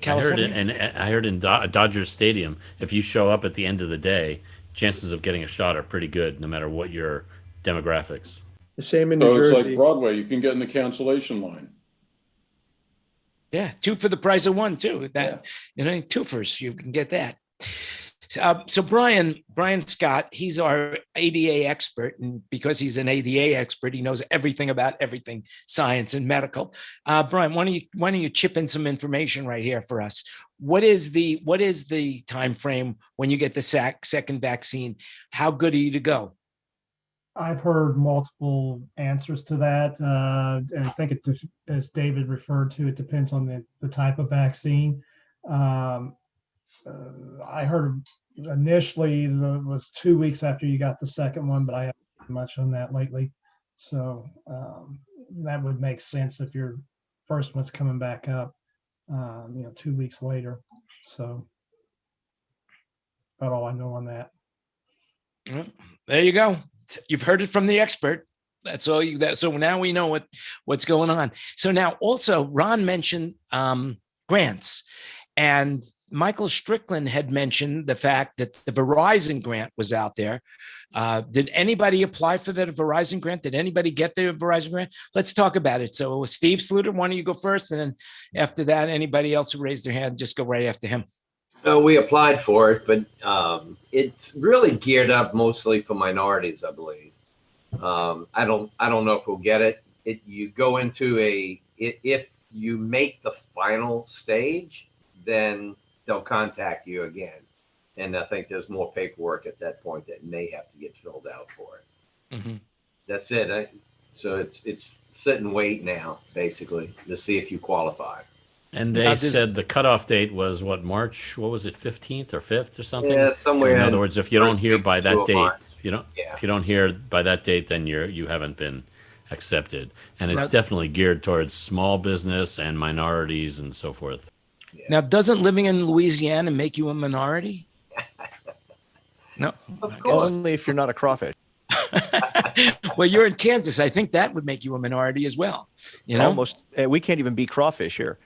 California? I heard in Dodgers Stadium, if you show up at the end of the day, chances of getting a shot are pretty good, no matter what your demographics. The same in New Jersey. So it's like Broadway. You can get in the cancellation line. Yeah, 2 for the price of 1 too. That twofers, you can get that. So Brian Scott, he's our ADA expert, and because he's an ADA expert, he knows everything about everything science and medical. Brian, why don't you chip in some information right here for us? What is the time frame when you get the second vaccine? How good are you to go? I've heard multiple answers to that. And I think as David referred to, it depends on the type of vaccine. I heard initially it was 2 weeks after you got the second one, but I haven't heard much on that lately. So that would make sense if your first one's coming back up, 2 weeks later. So about all I know on that. Well, there you go. You've heard it from the expert. That's all so now we know what's going on. So now also Ron mentioned grants, and Michael Strickland had mentioned the fact that the Verizon grant was out there. Did anybody apply for that Verizon grant? Did anybody get the Verizon grant? Let's talk about it. So Steve Sluter, why don't you go first? And then after that, anybody else who raised their hand, just go right after him. So we applied for it, but it's really geared up mostly for minorities, I believe. I don't know if we'll get it. you go into if you make the final stage, then they'll contact you again. And I think there's more paperwork at that point that may have to get filled out for it. Mm-hmm. That's it. So it's sit and wait now, basically, to see if you qualify. And they said the cutoff date was what, March? What was it, 15th or 5th or something? Yeah, somewhere. In other words, if you don't hear by that date, March. if you don't hear by that date, then you haven't been accepted. And it's definitely geared towards small business and minorities and so forth. Yeah. Now, doesn't living in Louisiana make you a minority? No, of course. Only if you're not a crawfish. Well, you're in Kansas. I think that would make you a minority as well. You know, almost. We can't even be crawfish here.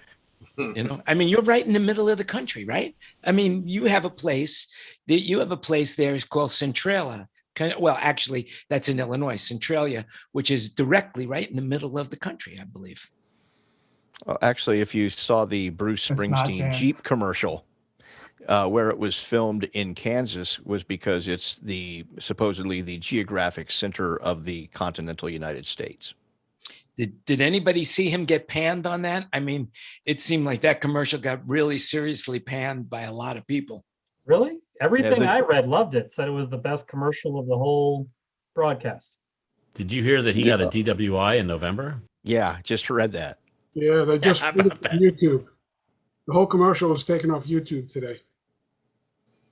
You know, I mean, you're right in the middle of the country, right? I mean, you have a place there is called Centralia. Well, actually, that's in Illinois, Centralia, which is directly right in the middle of the country, I believe. Well, actually, if you saw the Bruce Springsteen Jeep commercial, where it was filmed in Kansas, was because it's supposedly the geographic center of the continental United States. Did anybody see him get panned on that? I mean, it seemed like that commercial got really seriously panned by a lot of people. Really? Everything I read loved it. Said it was the best commercial of the whole broadcast. Did you hear that he got a DWI in November? Yeah, just read that. Yeah, they just put it on YouTube. The whole commercial was taken off YouTube today.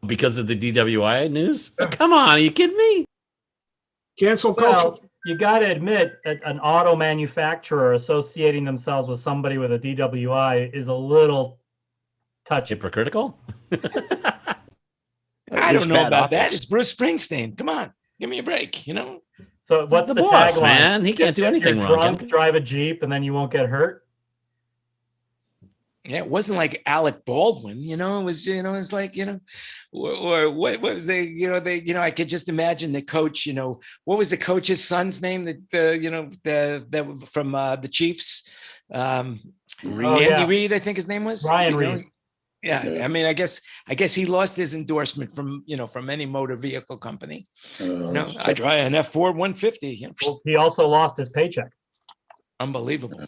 Because of the DWI news? Oh, come on, are you kidding me? Cancel culture. Well, you got to admit that an auto manufacturer associating themselves with somebody with a DWI is a little touchy. Hypocritical? I don't know about that. It's Bruce Springsteen. Come on, give me a break, you know? So what's the boss, tagline? Man, he can't do anything wrong. Drunk, drive a Jeep, and then you won't get hurt. Yeah, it wasn't like Alec Baldwin, you know. It was, you know, it's like, you know, or what was I could just imagine the coach, you know, what was the coach's son's name that from the Chiefs, Andy Reid, I think his name was Ryan Reid. Yeah, I mean, I guess he lost his endorsement from any motor vehicle company. I drive an F4 150. Well, he also lost his paycheck. Unbelievable.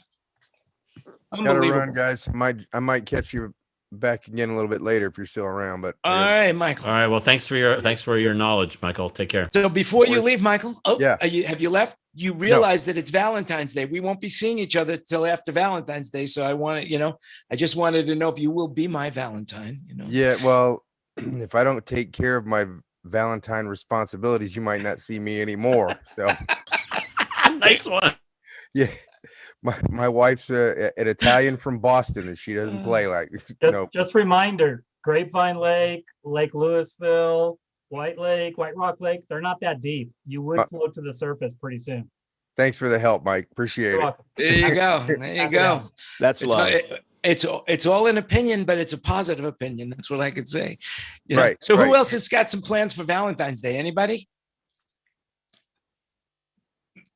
Gotta run, guys. I might catch you back again a little bit later if you're still around. But all right, Michael. All right. Well, thanks for your knowledge, Michael. Take care. So before you leave, Michael, yeah, have you left? You realize that it's Valentine's Day. We won't be seeing each other till after Valentine's Day. So I just wanted to know if you will be my Valentine. You know. Yeah. Well, if I don't take care of my Valentine responsibilities, you might not see me anymore. So nice one. Yeah. My wife's an Italian from Boston, and she doesn't play like. Just reminder: Grapevine Lake, Lake Louisville, White Lake, White Rock Lake. They're not that deep. You would float to the surface pretty soon. Thanks for the help, Mike. Appreciate it. There you go. There you go. That's love. It's all an opinion, but it's a positive opinion. That's what I could say. You know? Right. So who else has got some plans for Valentine's Day? Anybody?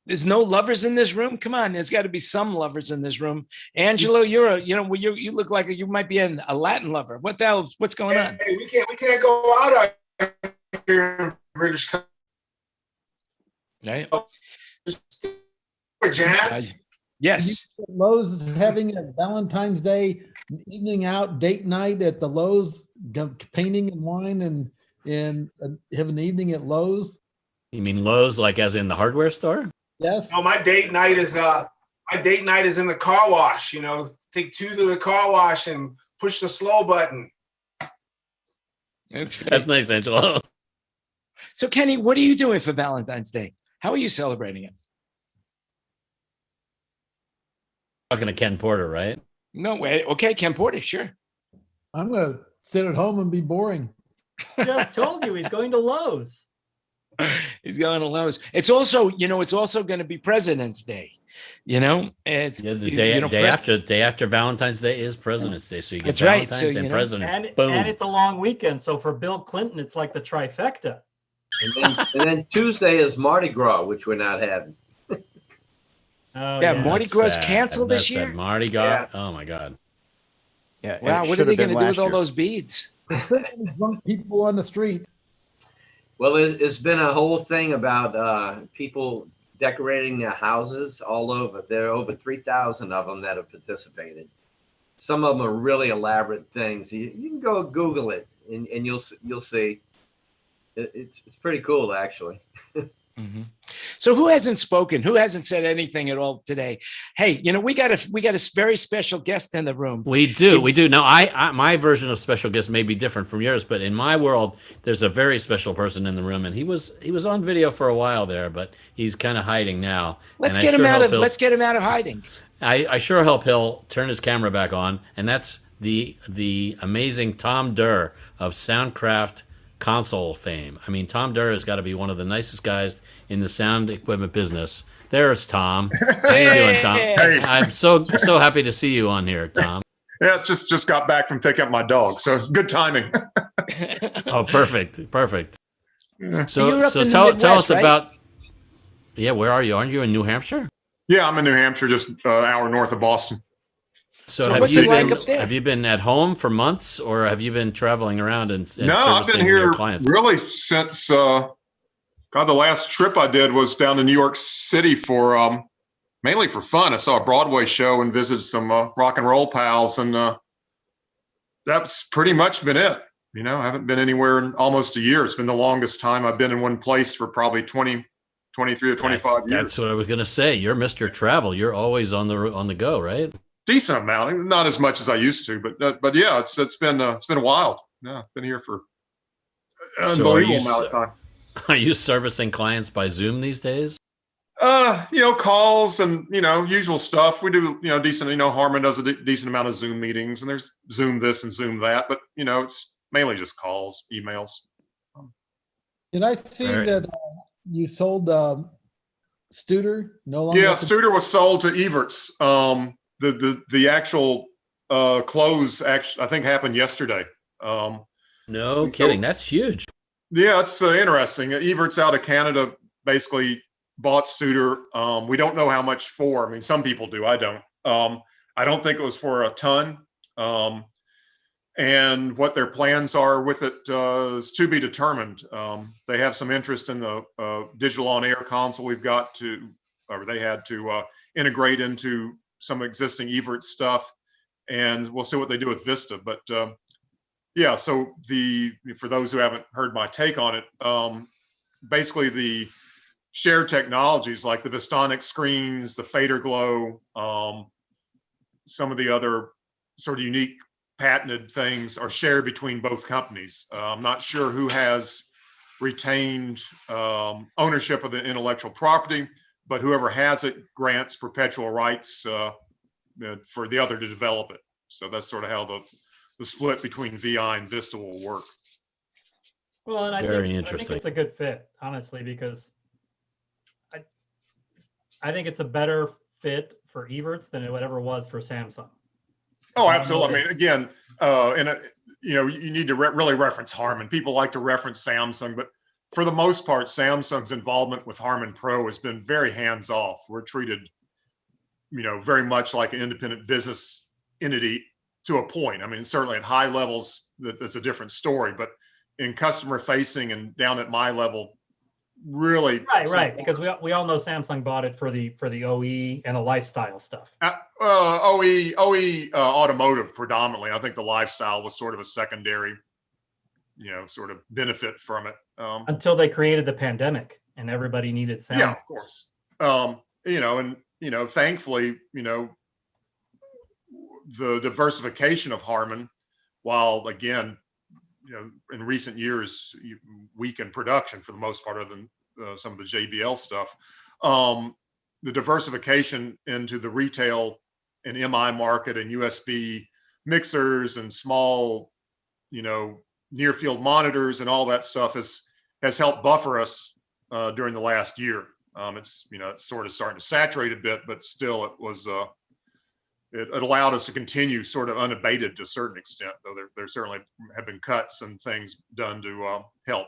There's no lovers in this room. Come on, there's got to be some lovers in this room. Angelo, you look like you might be a Latin lover. What the hell? What's going on? Hey, we can't go out here in British Columbia. Right. Yes. Lowe's is having a Valentine's Day evening out date night at the Lowe's, painting and wine, and have an evening at Lowe's. You mean Lowe's, like as in the hardware store? Yes. No, my date night is in the car wash. You know, take two to the car wash and push the slow button. That's nice, Angelo. So, Kenny, what are you doing for Valentine's Day? How are you celebrating it? Talking to Ken Porter, right? No way. Okay, Ken Porter, sure. I'm gonna sit at home and be boring. Just told you he's going to Lowe's. He's going to Lowe's. It's also going to be President's Day. You know, it's the day after Valentine's Day is President's Day. So you get That's Valentine's right. So, and President's. Boom. And it's a long weekend. So for Bill Clinton, it's like the trifecta. And then Tuesday is Mardi Gras, which we're not having. Mardi Gras canceled this year. Mardi Gras. Yeah. Oh my God. Yeah. Wow. What are they going to do with all those beads? Drunk people on the street. Well, it's been a whole thing about people decorating their houses all over. There are over 3,000 of them that have participated. Some of them are really elaborate things. You can go Google it, and you'll see. It's pretty cool, actually. Mm-hmm. So who hasn't spoken? Who hasn't said anything at all today? Hey, we got a very special guest in the room. We do. Now, I my version of special guest may be different from yours, but in my world, there's a very special person in the room, and he was on video for a while there, but he's kind of hiding now. Let's get him out of hiding. I sure hope he'll turn his camera back on, and that's the amazing Tom Durr of Soundcraft console fame. I mean, Tom Durr has got to be one of the nicest guys in the sound equipment business. There's Tom. How you doing, Tom? Hey. I'm so happy to see you on here, Tom. Yeah, just got back from picking up my dog, so good timing. Oh, perfect. Yeah. So tell us about. Yeah, where are you? Aren't you in New Hampshire? Yeah, I'm in New Hampshire, just an hour north of Boston. So what's it like up there? Have you been at home for months, or have you been traveling around and No, I've been servicing here your clients? really since the last trip I did was down to New York City for mainly for fun. I saw a Broadway show and visited some rock and roll pals, and that's pretty much been it. I haven't been anywhere in almost a year. It's been the longest time I've been in one place for probably 23 or 25 years. That's what I was going to say. You're Mr. Travel. You're always on the go, right? Decent amount, not as much as I used to, but yeah, it's been wild. Yeah, I've been here for an unbelievable amount of time. Are you servicing clients by Zoom these days? Calls and usual stuff. We do decent. Harman does a decent amount of Zoom meetings, and there's Zoom this and Zoom that, but it's mainly just calls, emails. Did I see that you sold Studer? No longer. Yeah, Studer was sold to Everts. The actual close actually I think happened yesterday. No kidding, that's huge. Yeah, it's interesting. Everts out of Canada basically bought Studer. We don't know how much for. I mean, some people do. I don't. I don't think it was for a ton. And what their plans are with it is to be determined. They have some interest in the digital on-air console we've got they had to integrate into some existing Everts stuff, and we'll see what they do with Vista. But yeah, so for those who haven't heard my take on it, basically the shared technologies like the Vistonic screens, the Fader Glow, some of the other sort of unique patented things are shared between both companies. I'm not sure who has retained ownership of the intellectual property, but whoever has it grants perpetual rights for the other to develop it. So that's sort of how the split between VI and Vista will work. Well, and I Very think interesting. it's a good fit, honestly, because I think it's a better fit for Everts than it ever was for Samsung. Oh, absolutely. I mean, again, you need to really reference Harman. People like to reference Samsung, but for the most part, Samsung's involvement with Harman Pro has been very hands-off. We're treated, very much like an independent business entity to a point. I mean, certainly at high levels, that's a different story, but in customer facing and down at my level, really. Right. Because we all know Samsung bought it for the OE and the lifestyle stuff. OE automotive predominantly. I think the lifestyle was sort of a secondary, sort of benefit from it. Until they created the pandemic and everybody needed sound. Yeah, of course. Thankfully, the diversification of Harman, while again, in recent years, weak in production for the most part, other than some of the JBL stuff, the diversification into the retail and MI market and USB mixers and small, near field monitors and all that stuff has helped buffer us during the last year. It's sort of starting to saturate a bit, but still it was it allowed us to continue sort of unabated to a certain extent, though there certainly have been cuts and things done to help.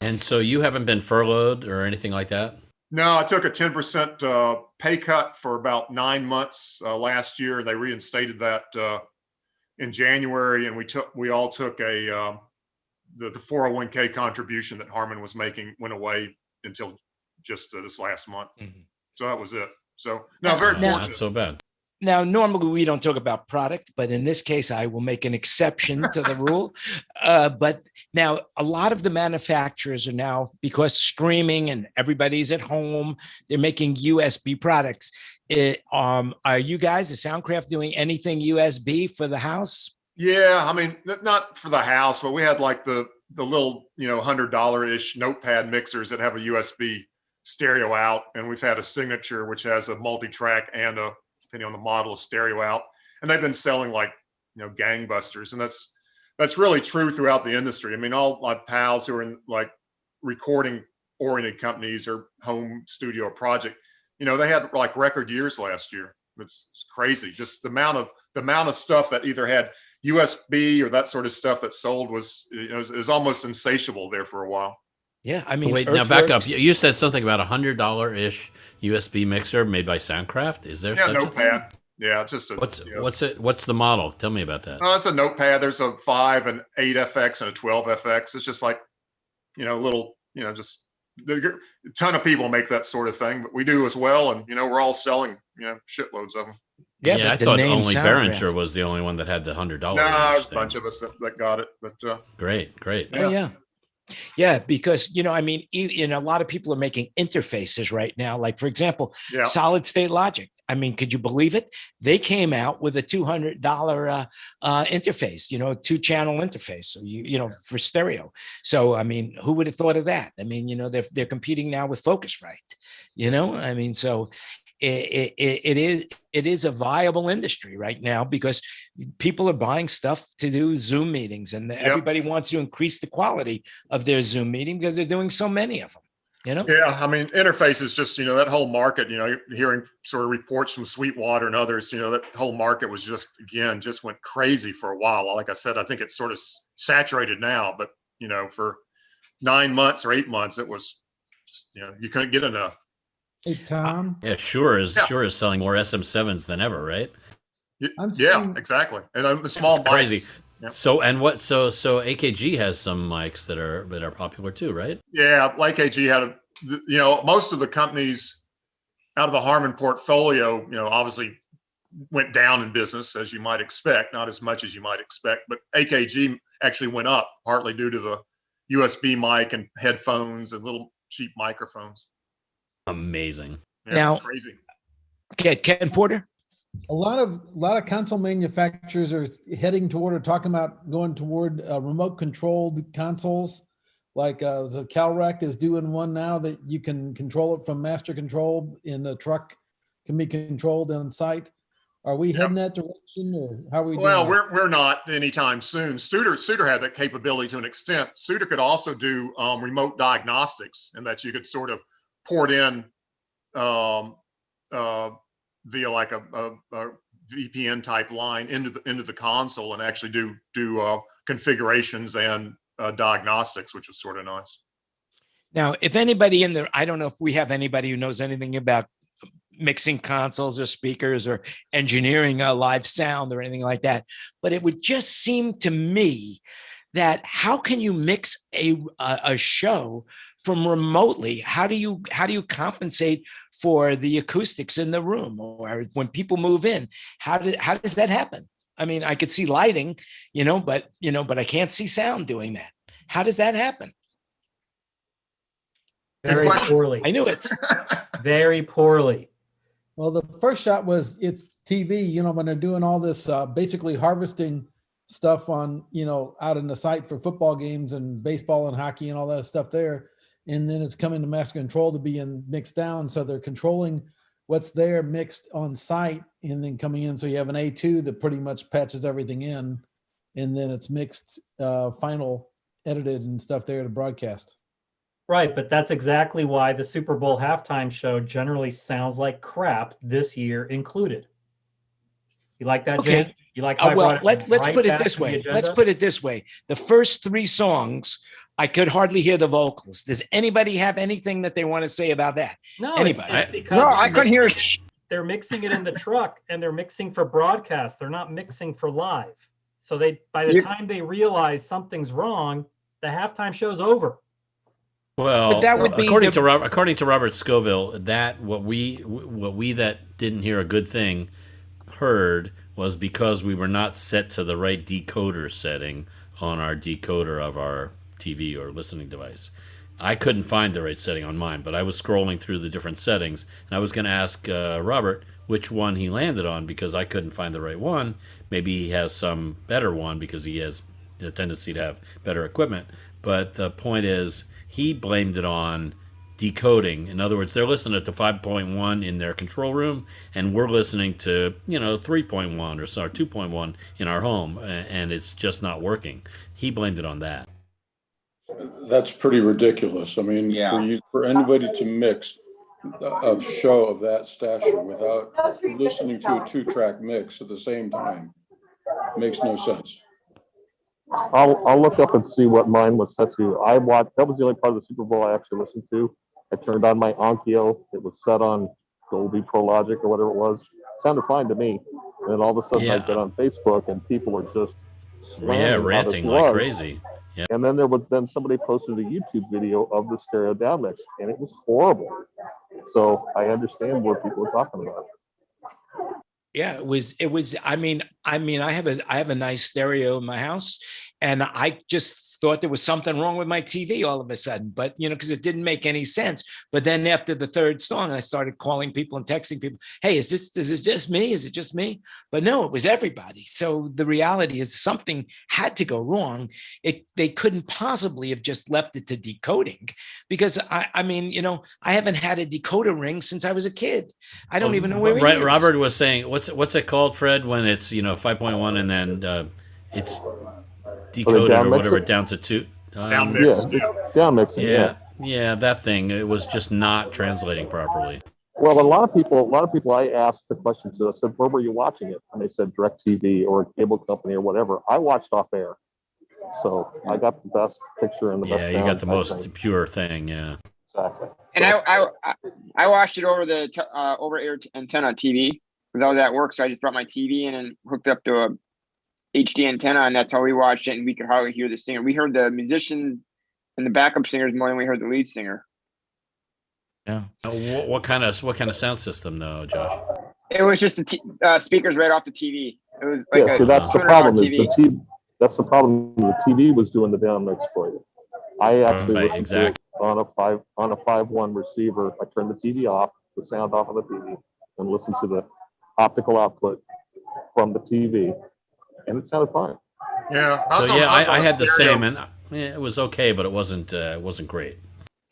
And so you haven't been furloughed or anything like that? No, I took a 10% pay cut for about 9 months last year, and they reinstated that in January, and we all took the 401k contribution that Harman was making went away until just this last month. Mm-hmm. So that was it. So no, very Now- fortunate. Not so bad. Now, normally we don't talk about product, but in this case, I will make an exception to the rule. But now a lot of the manufacturers are now, because streaming and everybody's at home, they're making USB products. Are you guys at Soundcraft doing anything USB for the house? Yeah, I mean, not for the house, but we had like the little, $100-ish notepad mixers that have a USB stereo out, and we've had a Signature which has a multi-track and a, depending on the model, a stereo out, and they've been selling like gangbusters, and that's really true throughout the industry. I mean, all my pals who are in like recording oriented companies or home studio project, they had like record years last year. It's crazy. Just the amount of stuff that either had USB or that sort of stuff that sold was is almost insatiable there for a while. Yeah, I mean, wait, now back up. You said something about $100-ish USB mixer made by Soundcraft. Is there such notepad? a thing? Yeah, it's just a. What's the model? Tell me about that. It's a notepad. There's a 5 and 8 FX and a 12 FX. It's just like, little, just a ton of people make that sort of thing, but we do as well, and we're all selling, shitloads of them. Yeah, I thought only Behringer was the only one that had the $100. No, there's a bunch of us that got it, but great. Oh, yeah. Yeah, because, I mean, a lot of people are making interfaces right now. Like, for example, Solid State Logic. I mean, could you believe it? They came out with a $200 interface, 2-channel interface. So, for stereo. So, I mean, who would have thought of that? I mean, they're competing now with Focusrite, I mean, so it is a viable industry right now because people are buying stuff to do Zoom meetings, and everybody wants to increase the quality of their Zoom meeting because they're doing so many of them. Yeah, I mean, interface is just, that whole market, hearing sort of reports from Sweetwater and others, that whole market was just went crazy for a while. Like I said, I think it's sort of saturated now, but, for 9 months or 8 months, it was just, you couldn't get enough. Hey, Tom. Yeah, Shure is selling more SM7s than ever, right? Yeah, exactly. And the small mics. Crazy. Yep. So AKG has some mics that are popular too, right? Yeah, AKG had most of the companies out of the Harman portfolio, obviously went down in business as you might expect, not as much as you might expect, but AKG actually went up partly due to the USB mic and headphones and little cheap microphones. Amazing. Yeah, now, crazy. Okay, Ken Porter. A lot of console manufacturers are heading toward or talking about going toward remote controlled consoles. Like the Calrec is doing one now that you can control it from master control in the truck, can be controlled on site. Are we heading that direction, or how are we doing? Well, we're not anytime soon. Studer had that capability to an extent. Studer could also do remote diagnostics, and that you could sort of port in via like a VPN type line into the console and actually do configurations and diagnostics, which was sort of nice. Now, if anybody in there, I don't know if we have anybody who knows anything about mixing consoles or speakers or engineering live sound or anything like that, but it would just seem to me that how can you mix a show from remotely? How do you compensate for the acoustics in the room, or when people move in? How does that happen? I mean, I could see lighting, but I can't see sound doing that. How does that happen? Very poorly. I knew it. Very poorly. Well, the first shot was it's TV, when they're doing all this basically harvesting stuff on, out in the site for football games and baseball and hockey and all that stuff there. And then it's coming to master control to be mixed down. So they're controlling what's there mixed on site and then coming in. So you have an A2 that pretty much patches everything in, and then it's mixed, final edited and stuff there to broadcast. Right, but that's exactly why the Super Bowl halftime show generally sounds like crap this year included. You like that, Okay. Jake? You like how Well, let's put it this way. Let's put it this way. The first 3 songs, I could hardly hear the vocals. Does anybody have anything that they want to say about that? No, Anybody? it's because I couldn't hear. They're mixing it in the truck, and they're mixing for broadcast. They're not mixing for live. So by the time they realize something's wrong, the halftime show's over. Well, that would be according to Robert Scoville, that what we that didn't hear a good thing heard was because we were not set to the right decoder setting on our decoder of our TV or listening device. I couldn't find the right setting on mine, but I was scrolling through the different settings, and I was going to ask Robert which one he landed on because I couldn't find the right one. Maybe he has some better one because he has a tendency to have better equipment. But the point is, he blamed it on decoding. In other words, they're listening to 5.1 in their control room, and we're listening to 3.1 or 2.1 in our home, and it's just not working. He blamed it on that. That's pretty ridiculous. I mean, for anybody to mix a show of that stature without listening to a 2-track mix at the same time makes no sense. I'll look up and see what mine was set to. I watched, that was the only part of the Super Bowl I actually listened to. I turned on my Onkyo. It was set on Dolby Pro Logic or whatever it was. Sounded fine to me. And then all of a sudden I get on Facebook and people were just ranting like crazy. Yeah. And then somebody posted a YouTube video of the stereo down mix, and it was horrible. So I understand what people are talking about. Yeah, it was. I mean, I have a nice stereo in my house, and I just thought there was something wrong with my TV all of a sudden, but because it didn't make any sense. But then after the third song, I started calling people and texting people, "Hey, is it just me? Is it just me?" But no, it was everybody. So the reality is something had to go wrong. They couldn't possibly have just left it to decoding, because I haven't had a decoder ring since I was a kid. I don't even know where it is. Robert was saying, what's it called, Fred, when it's 5.1 and then it's decoded or whatever down to 2. Down mixing. Yeah, that thing. It was just not translating properly. Well, a lot of people I asked the question to, I said, where were you watching it? And they said DirecTV or a cable company or whatever. I watched off air. So I got the best picture and the best sound. Yeah, you got the most pure thing, yeah. Exactly. And I watched it over the over-air antenna TV because all that works. So I just brought my TV in and hooked up to a HD antenna, and that's how we watched it. And we could hardly hear the singer. We heard the musicians and the backup singers more than we heard the lead singer. Yeah. What kind of sound system though, Josh? It was just the speakers right off the TV. It was like so that's the problem. TV. That's the problem. The TV was doing the down mix for you. I actually listened to it on a 5.1 receiver. I turned the TV off, the sound off on the TV, and listened to the optical output from the TV, and it sounded fine. Yeah, I had the same, and it was okay, but it wasn't great.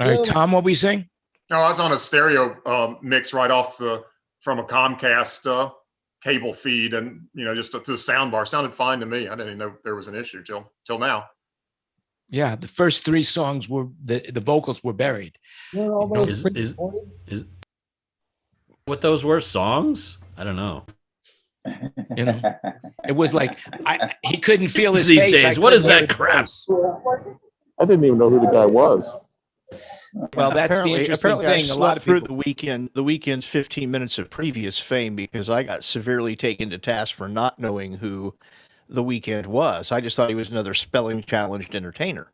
All right, Tom, what were you saying? No, I was on a stereo mix right off from a Comcast cable feed, and just to the sound bar. Sounded fine to me. I didn't even know there was an issue till now. Yeah, the first 3 songs were the vocals were buried. Is what those were songs? I don't know. It was like he couldn't feel his These face. days, what is that crap? I didn't even know who the guy was. Well, that's the interesting thing. I slept through the weekend's 15 minutes of previous fame because I got severely taken to task for not knowing who The Weeknd was. I just thought he was another spelling challenged entertainer.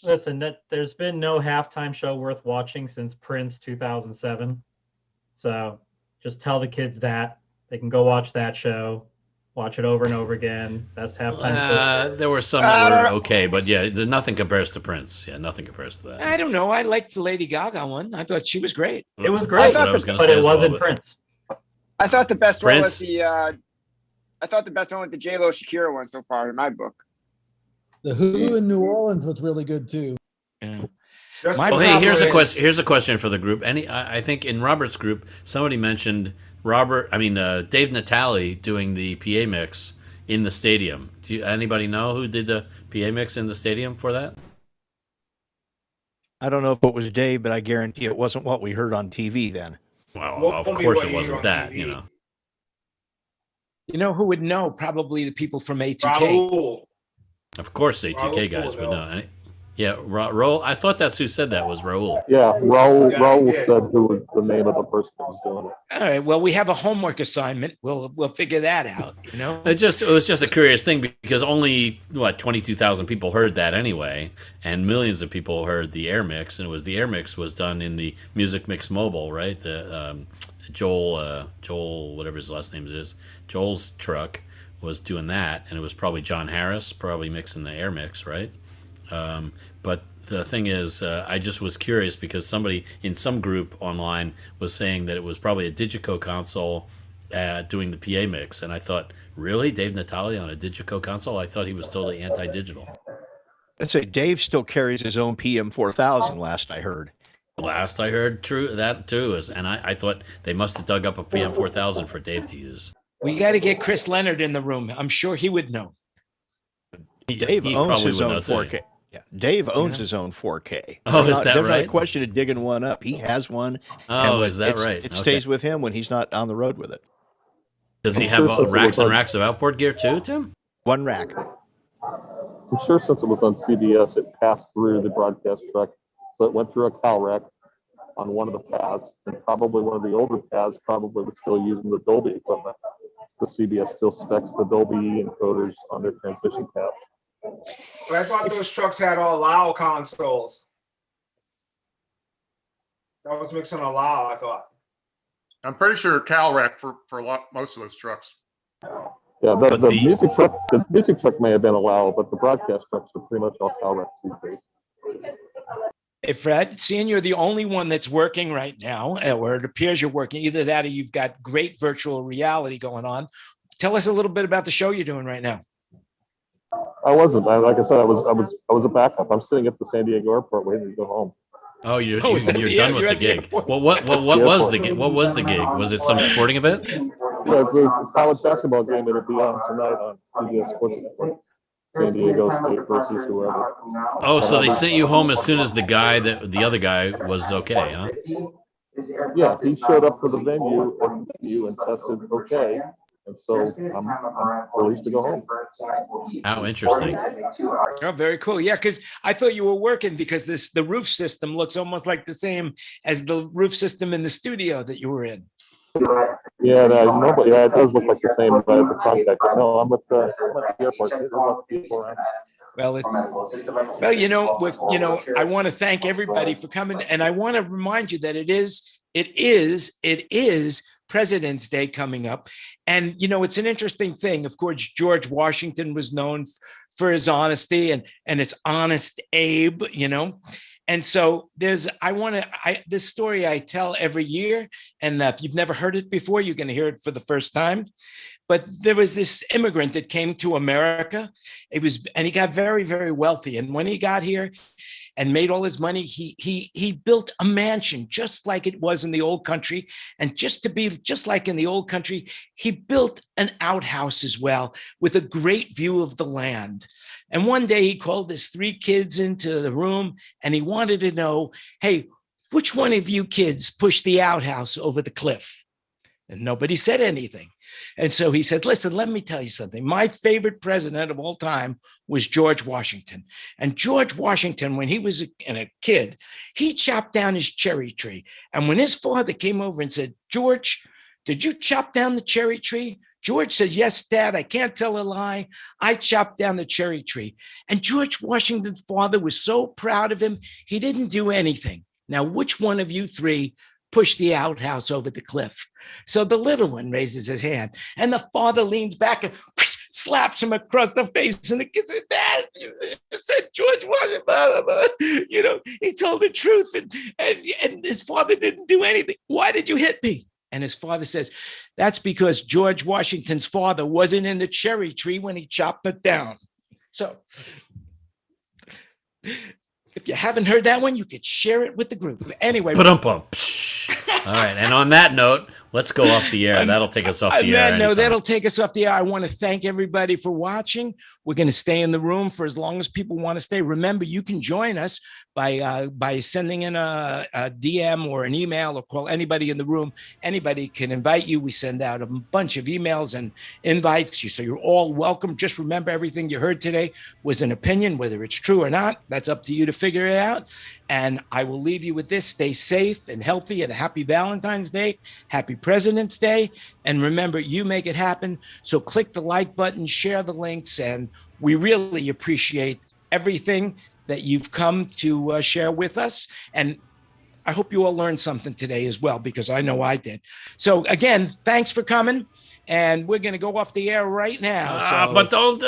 Listen, there's been no halftime show worth watching since Prince 2007. So just tell the kids that. They can go watch that show, watch it over and over again. Best halftime show. There were some that were okay, but nothing compares to Prince. Yeah, nothing compares to that. I don't know. I liked the Lady Gaga one. I thought she was great. It was great, but it wasn't Prince. I thought the best one was the J-Lo Shakira one so far in my book. The Who in New Orleans was really good too. Yeah. Here's a question for the group. I think in Robert's group, somebody mentioned Dave Natale doing the PA mix in the stadium. Anybody know who did the PA mix in the stadium for that? I don't know if it was Dave, but I guarantee it wasn't what we heard on TV then. Well, of course it wasn't that, You know who would know? Probably the people from ATK. Raul. Of course, ATK guys would know. Yeah, Raul. I thought that's who said that was Raul. Yeah, Raul. Yeah, Raul he did. said who was the name of the person that was doing it. All right. Well, we have a homework assignment. We'll figure that out. You know. It was just a curious thing because only 22,000 people heard that anyway, and millions of people heard the air mix, and the air mix was done in the Music Mix Mobile, right? The Joel, whatever his last name is, Joel's truck was doing that, and it was probably John Harris probably mixing the air mix, right? But the thing is, I just was curious because somebody in some group online was saying that it was probably a Digico console doing the PA mix. And I thought, really? Dave Natale on a Digico console? I thought he was totally anti-digital. I'd say Dave still carries his own PM4000, last I heard. Last I heard, true, that too is, and I thought they must have dug up a PM4000 for Dave to use. We got to get Chris Leonard in the room. I'm sure he would know. Dave He owns probably his would own know, too. 4K. Yeah, Dave owns his own 4K. Oh, is that There's not a right? question of digging one up. He has one. Oh, is that right? It stays with him when he's not on the road with it. Does he have racks and racks of outboard gear too, Tim? One rack. I'm sure since it was on CBS, it passed through the broadcast truck, so it went through a cow rack on one of the paths, and probably one of the older paths probably was still using the Dolby equipment. The CBS still specs the Dolby encoders on their transmission paths. But I thought those trucks had all LAO consoles. That was mixing a LAO, I thought. I'm pretty sure CalRec for most of those trucks. Yeah, the music truck may have been allowed, but the broadcast trucks are pretty much all cow racks these days. Hey, Fred, seeing you're the only one that's working right now, or it appears you're working, either that or you've got great virtual reality going on. Tell us a little bit about the show you're doing right now. I wasn't. Like I said, I was a backup. I'm sitting at the San Diego airport waiting to go home. Oh, you're Oh, is that done the- with you're the at the gig. airport. Well, what was the gig? What was the gig? Was it some sporting event? Yeah, it's a college basketball game that'll be on tonight on CBS Sports Network. San Diego State versus whoever. Oh, so they sent you home as soon as the other guy was okay, huh? Yeah, he showed up for the venue and tested okay, and so I'm released to go home. How interesting. Oh, very cool. Yeah, because I thought you were working because the roof system looks almost like the same as the roof system in the studio that you were in. Yeah, it does look like the same by the contact. No, I'm at the airport. There's lots of people around. Well, I want to thank everybody for coming, and I want to remind you that it is President's Day coming up. And, it's an interesting thing. Of course, George Washington was known for his honesty and it's Honest Abe, And so this story I tell every year, and if you've never heard it before, you're going to hear it for the first time. But there was this immigrant that came to America. And he got very, very wealthy. And when he got here and made all his money, he built a mansion just like it was in the old country. And just to be just like in the old country, he built an outhouse as well with a great view of the land. And one day he called his 3 kids into the room and he wanted to know, hey, which one of you kids pushed the outhouse over the cliff? And nobody said anything. And so he says, listen, let me tell you something. My favorite president of all time was George Washington. And George Washington, when he was a kid, he chopped down his cherry tree. And when his father came over and said, George, did you chop down the cherry tree? George said, yes, Dad, I can't tell a lie. I chopped down the cherry tree. And George Washington's father was so proud of him, he didn't do anything. Now, which one of you 3 pushed the outhouse over the cliff? So the little one raises his hand and the father leans back and slaps him across the face. And the kid said, Dad, you said George Washington, blah, blah, blah. He told the truth and his father didn't do anything. Why did you hit me? And his father says, that's because George Washington's father wasn't in the cherry tree when he chopped it down. So if you haven't heard that one, you could share it with the group. Anyway. All right. And on that note, Let's go off the air. That'll take us off the air. No, that'll take us off the air. I want to thank everybody for watching. We're going to stay in the room for as long as people want to stay. Remember, you can join us by sending in a DM or an email or call anybody in the room. Anybody can invite you. We send out a bunch of emails and invites you, so you're all welcome. Just remember, everything you heard today was an opinion. Whether it's true or not, that's up to you to figure it out. And I will leave you with this. Stay safe and healthy, and a happy Valentine's Day. Happy President's Day. And remember, you make it happen. So click the like button, share the links, and we really appreciate everything that you've come to share with us. And I hope you all learned something today as well, because I know I did. So again, thanks for coming. And we're going to go off the air right now. But don't,